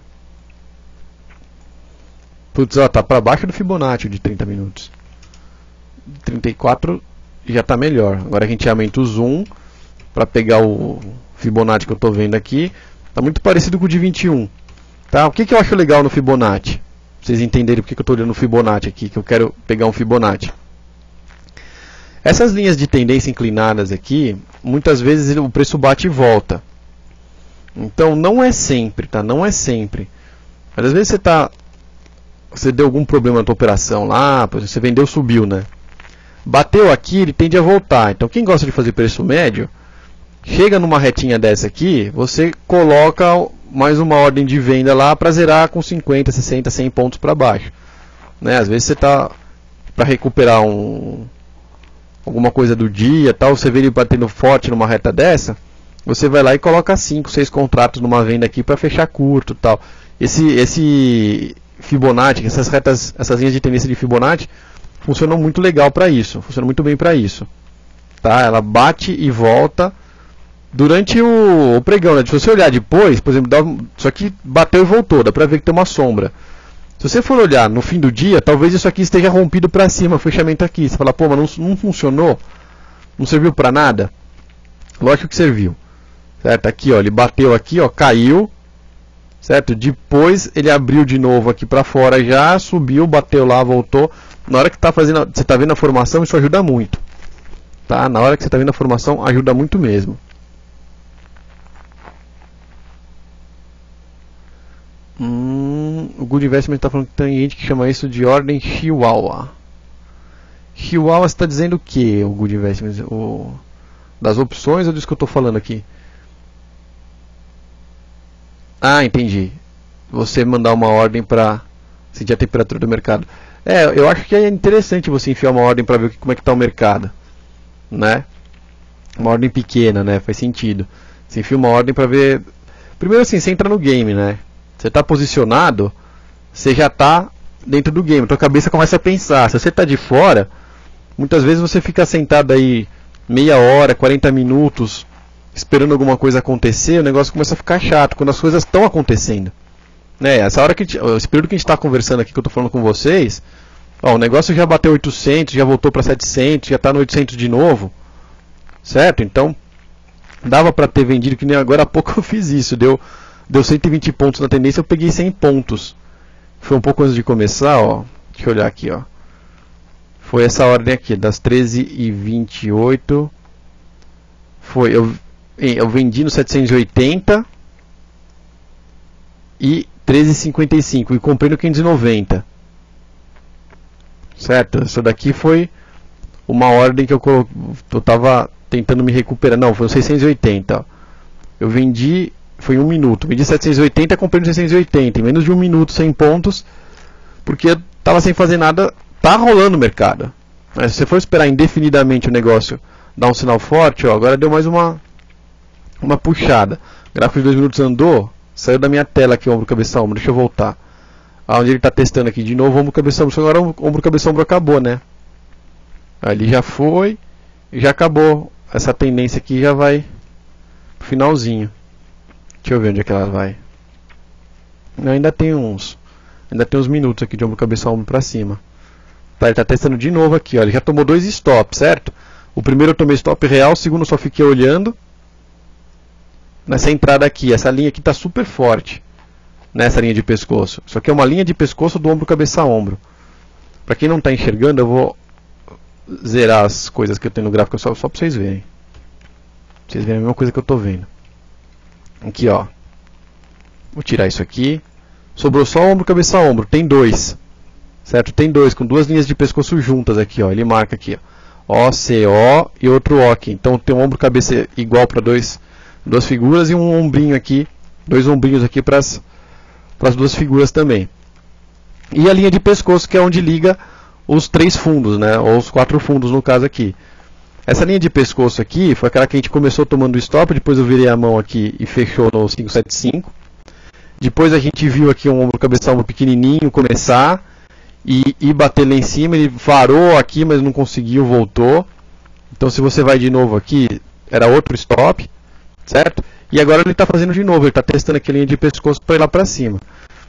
Speaker 1: Putz, ó, tá para baixo do Fibonacci de 30 minutos. 34 já tá melhor. Agora a gente aumenta o zoom para pegar o Fibonacci que eu estou vendo aqui. Está muito parecido com o de 21. Tá? O que eu acho legal no Fibonacci? Pra vocês entenderem porque eu estou olhando o Fibonacci aqui, que eu quero pegar um Fibonacci. Essas linhas de tendência inclinadas aqui, muitas vezes o preço bate e volta. Então não é sempre, tá? Não é sempre. Mas às vezes você deu algum problema na tua operação lá, por exemplo, você vendeu, subiu, né? Bateu aqui, ele tende a voltar. Então quem gosta de fazer preço médio, chega numa retinha dessa aqui, você coloca mais uma ordem de venda lá para zerar com 50, 60, 100 pontos para baixo. Né? Às vezes você está para recuperar alguma coisa do dia, tal, você vê ele batendo forte numa reta dessa, você vai lá e coloca 5, 6 contratos numa venda aqui para fechar curto, tal. Esse Fibonacci, essas linhas de tendência de Fibonacci funcionam muito legal para isso, funcionam muito bem para isso. Tá? Ela bate e volta durante o pregão, né? Se você olhar depois, por exemplo, isso aqui bateu e voltou, dá pra ver que tem uma sombra. Se você for olhar no fim do dia, talvez isso aqui esteja rompido para cima, o fechamento aqui. Você fala, pô, mas não funcionou? Não serviu para nada? Lógico que serviu. Certo? Aqui, ó, ele bateu aqui, ó, caiu. Certo? Depois ele abriu de novo aqui para fora já, subiu, bateu lá, voltou. Na hora que você está vendo a formação, isso ajuda muito. Tá? Na hora que você está vendo a formação, ajuda muito mesmo. O Good Investment está falando que tem gente que chama isso de ordem Chihuahua. Chihuahua está dizendo o que, o Good Investment? Das opções ou disso que eu estou falando aqui? Ah, entendi. Você mandar uma ordem para sentir a temperatura do mercado. Eu acho que é interessante você enfiar uma ordem para ver como é que está o mercado, né? Uma ordem pequena, né? Faz sentido. Você enfia uma ordem para ver. Primeiro assim, você entra no game, né? Você está posicionado, você já está dentro do game. Tua cabeça começa a pensar. Se você está de fora, muitas vezes você fica sentado aí meia hora, 40 minutos, esperando alguma coisa acontecer, o negócio começa a ficar chato quando as coisas estão acontecendo. Né? Essa hora esse período que a gente está conversando aqui, que eu estou falando com vocês, ó, o negócio já bateu 800, já voltou para 700, já está no 800 de novo, certo? Então dava para ter vendido, que nem agora há pouco eu fiz isso, deu 120 pontos na tendência, eu peguei 100 pontos. Foi um pouco antes de começar, ó. Deixa eu olhar aqui, ó. Foi essa ordem aqui, das 13h28. Foi, eu vendi no 780 e 13h55 e comprei no 590. Certo? Isso daqui foi uma ordem que eu estava tentando me recuperar. Não, foi no 680. Ó. Eu vendi, foi em 1 minuto. Vendi 780 e comprei no 680. Em menos de 1 minuto, 100 pontos. Porque eu estava sem fazer nada. Tá rolando o mercado. Mas se você for esperar indefinidamente o negócio dar um sinal forte, ó, agora deu mais uma puxada. O gráfico de 2 minutos andou. Saiu da minha tela aqui, ombro, cabeça, ombro. Deixa eu voltar. Onde ele está testando aqui de novo, ombro, cabeça, ombro. Agora ombro, cabeça, ombro acabou, né? Ali já foi. E já acabou. Essa tendência aqui já vai pro finalzinho. Deixa eu ver onde é que ela vai. Ainda tem uns minutos aqui de ombro, cabeça, ombro pra cima. Tá, ele tá testando de novo aqui, ó. Ele já tomou 2 stops, certo? O primeiro eu tomei stop real, o segundo eu só fiquei olhando. Nessa entrada aqui, essa linha aqui tá super forte. Nessa linha de pescoço. Isso aqui é uma linha de pescoço do ombro, cabeça, ombro. Pra quem não tá enxergando, eu vou zerar as coisas que eu tenho no gráfico só pra vocês verem. Pra vocês verem a mesma coisa que eu tô vendo. Aqui, ó. Vou tirar isso aqui. Sobrou só ombro, cabeça, ombro. Tem 2. Certo? Tem 2, com 2 linhas de pescoço juntas aqui, ó. Ele marca aqui, ó. O, C, O e outro O aqui. Então tem um ombro, cabeça igual para duas figuras e um ombrinho aqui. 2 ombrinhos aqui para as 2 figuras também. E a linha de pescoço, que é onde liga os 3 fundos, né? Ou os 4 fundos no caso aqui. Essa linha de pescoço aqui foi aquela que a gente começou tomando stop, depois eu virei a mão aqui e fechou no 575. Depois a gente viu aqui um ombro, cabeça, ombro pequenininho começar e bater lá em cima. Ele varou aqui, mas não conseguiu, voltou. Então se você vai de novo aqui, era outro stop, certo? E agora ele está fazendo de novo, ele está testando aqui a linha de pescoço para ir lá para cima.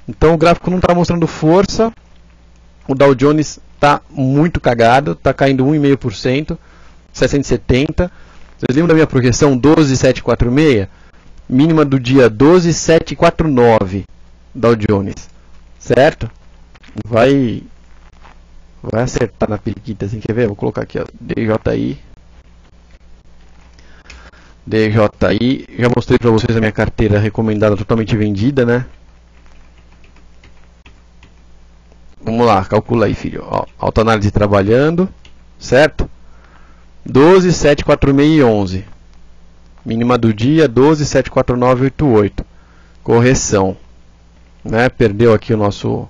Speaker 1: Então o gráfico não está mostrando força. O Dow Jones está muito cagado, está caindo 1,5%, 770. Vocês lembram da minha projeção 12,746? Mínima do dia 12,749 Dow Jones, certo? Vai acertar na periquita assim, quer ver? Vou colocar aqui, ó, DJI. Já mostrei para vocês a minha carteira recomendada totalmente vendida, né? Vamos lá, calcula aí, filho. Ó, autoanálise trabalhando, certo? 12,746 e 11. Mínima do dia 12,74988. Correção, né? Perdeu aqui o nossa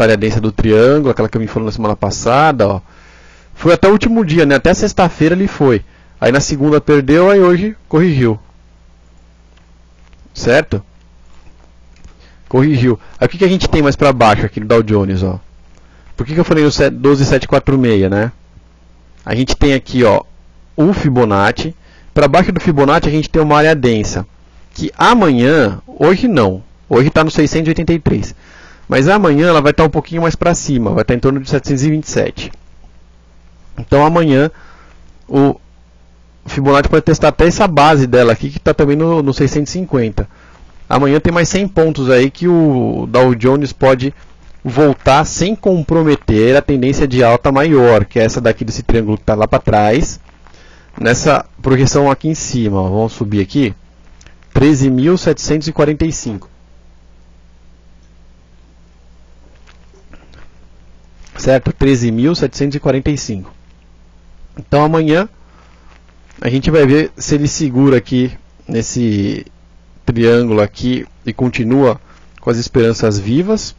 Speaker 1: área densa do triângulo, aquela que eu me falei na semana passada, ó. Foi até o último dia, né? Até sexta-feira ele foi. Aí na segunda perdeu, aí hoje corrigiu. Certo? Corrigiu. Aí o que a gente tem mais para baixo aqui no Dow Jones, ó? Por que eu falei no 12,746, né? A gente tem aqui, ó, o Fibonacci. Para baixo do Fibonacci a gente tem uma área densa. Que amanhã, hoje não. Hoje está no 683. Mas amanhã ela vai estar um pouquinho mais para cima. Vai estar em torno de 727. Então amanhã o Fibonacci pode testar até essa base dela aqui, que está também no 650. Amanhã tem mais 100 pontos aí que o Dow Jones pode voltar sem comprometer a tendência de alta maior, que é essa daqui desse triângulo que está lá para trás, nessa projeção aqui em cima. Ó, vamos subir aqui, 13.745. Certo? 13.745. Então amanhã a gente vai ver se ele segura aqui nesse triângulo aqui e continua com as esperanças vivas,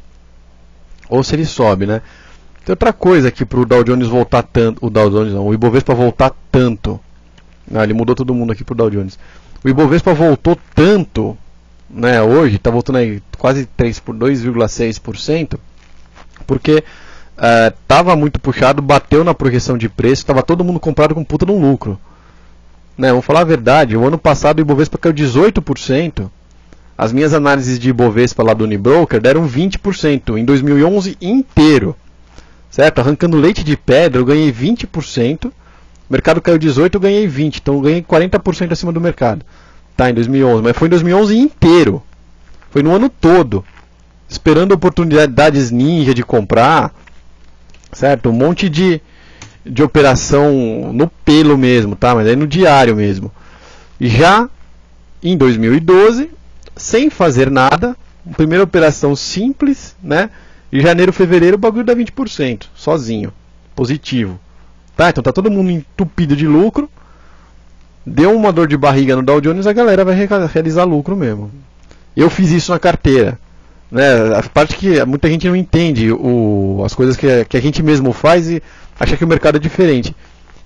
Speaker 1: ou se ele sobe, né? Tem outra coisa aqui para o Dow Jones voltar tanto, o Ibovespa voltar tanto. Ah, ele mudou todo mundo aqui para o Dow Jones. O Ibovespa voltou tanto, né? Hoje está voltando aí quase 2,6%, porque estava muito puxado, bateu na projeção de preço, estava todo mundo comprado com puta no lucro. Né, vamos falar a verdade, o ano passado o Ibovespa caiu 18%, as minhas análises de Ibovespa lá do Unibroker deram 20%, em 2011 inteiro, certo? Arrancando leite de pedra eu ganhei 20%, o mercado caiu 18%, eu ganhei 20%, então eu ganhei 40% acima do mercado, tá, em 2011, mas foi em 2011 inteiro, foi no ano todo, esperando oportunidades ninja de comprar, certo? Um monte de operação no pelo mesmo, tá? Mas aí no diário mesmo. Já em 2012, sem fazer nada, primeira operação simples, né? Em janeiro, fevereiro, o bagulho dá 20%, sozinho, positivo. Tá? Então tá todo mundo entupido de lucro. Deu uma dor de barriga no Dow Jones, a galera vai realizar lucro mesmo. Eu fiz isso na carteira. Né? A parte que muita gente não entende as coisas que a gente mesmo faz e acha que o mercado é diferente.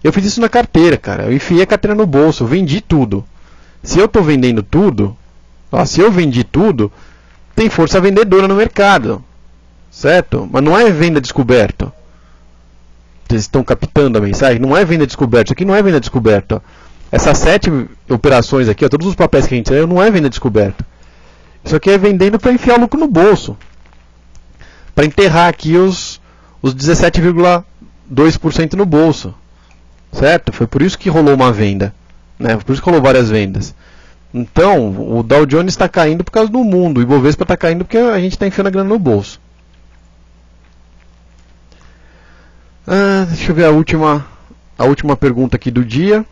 Speaker 1: Eu fiz isso na carteira, cara. Eu enfiei a carteira no bolso, eu vendi tudo. Se eu estou vendendo tudo, ó, se eu vendi tudo, tem força vendedora no mercado, certo? Mas não é venda descoberta. Vocês estão captando a mensagem? Não é venda descoberta. Isso aqui não é venda descoberta. Essas 7 operações aqui, ó, todos os papéis que a gente saiu, não é venda descoberta. Isso aqui é vendendo para enfiar o lucro no bolso. Para enterrar aqui os 17,2% no bolso. Certo? Foi por isso que rolou uma venda. Né? Por isso que rolou várias vendas. Então, o Dow Jones está caindo por causa do mundo. O Ibovespa está caindo porque a gente está enfiando a grana no bolso. Deixa eu ver a última pergunta aqui do dia.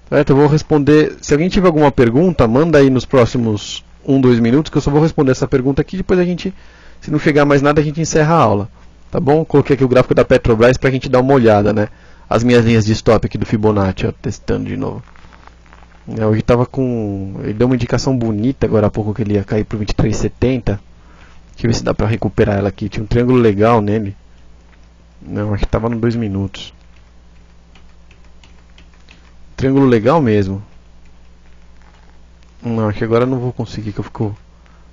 Speaker 1: Certo? Eu vou responder. Se alguém tiver alguma pergunta, manda aí nos próximos 2 minutos, que eu só vou responder essa pergunta aqui. Depois a gente, se não chegar mais nada, a gente encerra a aula. Tá bom? Coloquei aqui o gráfico da Petrobras para a gente dar uma olhada, né? As minhas linhas de stop aqui do Fibonacci, ó, testando de novo. Hoje estava com. Ele deu uma indicação bonita agora há pouco que ele ia cair para 23,70. Deixa eu ver se dá para recuperar ela aqui. Tinha um triângulo legal nele. Não, acho que estava no 2 minutos. Triângulo legal mesmo. Não, acho que agora eu não vou conseguir, que eu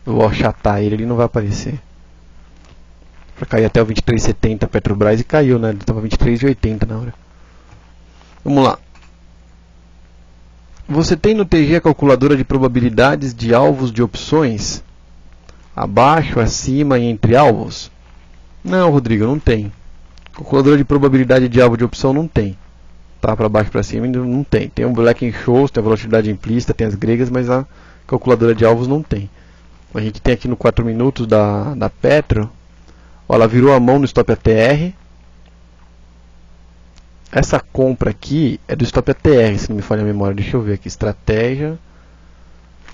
Speaker 1: vou achatar ele não vai aparecer. Para cair até o 23,70 Petrobras e caiu, né? Ele estava 23,80 na hora. Vamos lá. Você tem no TG a calculadora de probabilidades de alvos de opções? Abaixo, acima e entre alvos? Não, Rodrigo, não tem. Calculadora de probabilidade de alvo de opção não tem. Tá, para baixo, para cima não tem. Tem o Black-Scholes, tem a velocidade implícita, tem as gregas, mas a calculadora de alvos não tem. A gente tem aqui no 4 minutos da Petro. Ó, ela virou a mão no stop ATR. Essa compra aqui é do stop ATR, se não me falha a memória. Deixa eu ver aqui, estratégia.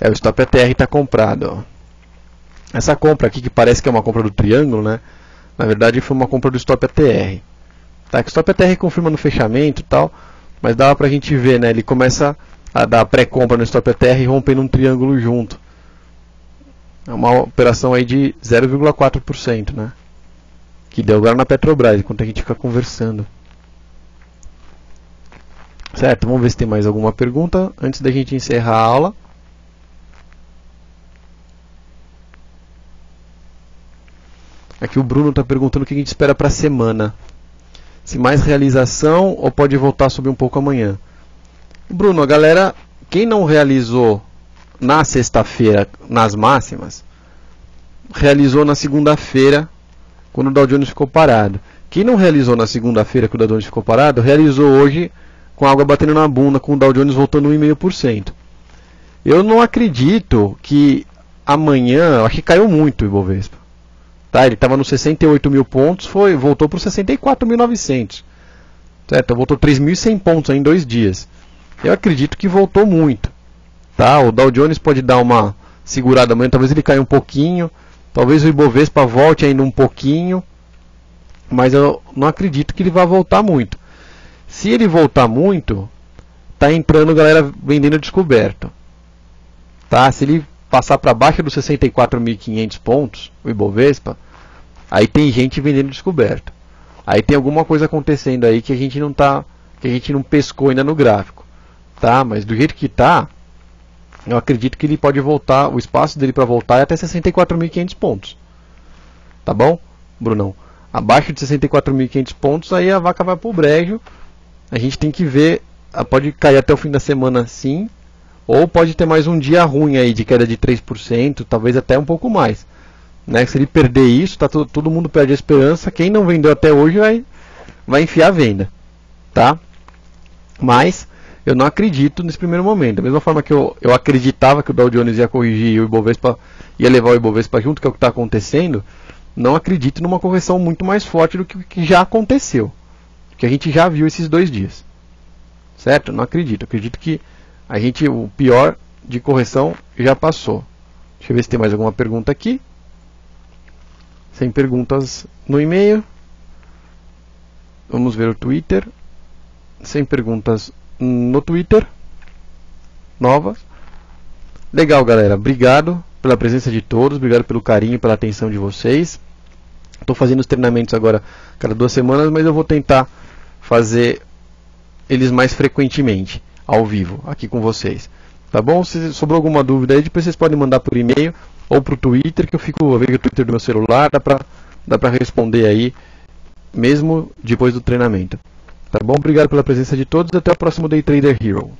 Speaker 1: O stop ATR está comprado. Ó. Essa compra aqui, que parece que é uma compra do triângulo, né? Na verdade foi uma compra do stop ATR. Tá, que o stop ATR confirma no fechamento e tal, mas dava pra gente ver, né? Ele começa a dar pré-compra no stop ATR e rompendo um triângulo junto. É uma operação aí de 0,4%, né? Que deu agora na Petrobras, enquanto a gente fica conversando. Certo, vamos ver se tem mais alguma pergunta antes da gente encerrar a aula. Aqui o Bruno está perguntando o que a gente espera para a semana. Se mais realização ou pode voltar a subir um pouco amanhã. Bruno, a galera, quem não realizou na sexta-feira nas máximas, realizou na segunda-feira quando o Dow Jones ficou parado. Quem não realizou na segunda-feira quando o Dow Jones ficou parado, realizou hoje com a água batendo na bunda, com o Dow Jones voltando 1,5%. Eu não acredito que amanhã, acho que caiu muito o Ibovespa. Tá, ele estava nos 68 mil pontos, voltou para os 64.900. Certo? Voltou 3.100 pontos em 2 dias. Eu acredito que voltou muito. Tá? O Dow Jones pode dar uma segurada amanhã, talvez ele caia um pouquinho. Talvez o Ibovespa volte ainda um pouquinho. Mas eu não acredito que ele vá voltar muito. Se ele voltar muito, tá entrando galera vendendo descoberto. Tá? Se ele passar para baixo dos 64.500 pontos, o Ibovespa, aí tem gente vendendo descoberto. Aí tem alguma coisa acontecendo aí que a gente não pescou ainda no gráfico, tá? Mas do jeito que tá, eu acredito que ele pode voltar, o espaço dele para voltar é até 64.500 pontos. Tá bom, Brunão? Abaixo de 64.500 pontos, aí a vaca vai pro brejo. A gente tem que ver, pode cair até o fim da semana sim, ou pode ter mais um dia ruim aí de queda de 3%, talvez até um pouco mais. Né? Se ele perder isso, todo mundo perde a esperança. Quem não vendeu até hoje vai enfiar a venda. Tá? Mas eu não acredito nesse primeiro momento. Da mesma forma que eu acreditava que o Dow Jones ia corrigir e o Ibovespa ia levar o Ibovespa junto, que é o que está acontecendo, não acredito numa correção muito mais forte do que já aconteceu. Que a gente já viu esses 2 dias. Certo? Não acredito. Acredito que o pior de correção já passou. Deixa eu ver se tem mais alguma pergunta aqui. Sem perguntas no e-mail. Vamos ver o Twitter. Sem perguntas no Twitter. Novas. Legal, galera. Obrigado pela presença de todos. Obrigado pelo carinho, pela atenção de vocês. Estou fazendo os treinamentos agora cada 2 semanas, mas eu vou tentar fazer eles mais frequentemente, ao vivo, aqui com vocês. Tá bom? Se sobrou alguma dúvida aí, depois vocês podem mandar por e-mail ou pro Twitter, que eu vejo o Twitter do meu celular, dá pra responder aí, mesmo depois do treinamento. Tá bom? Obrigado pela presença de todos e até o próximo Day Trader Hero.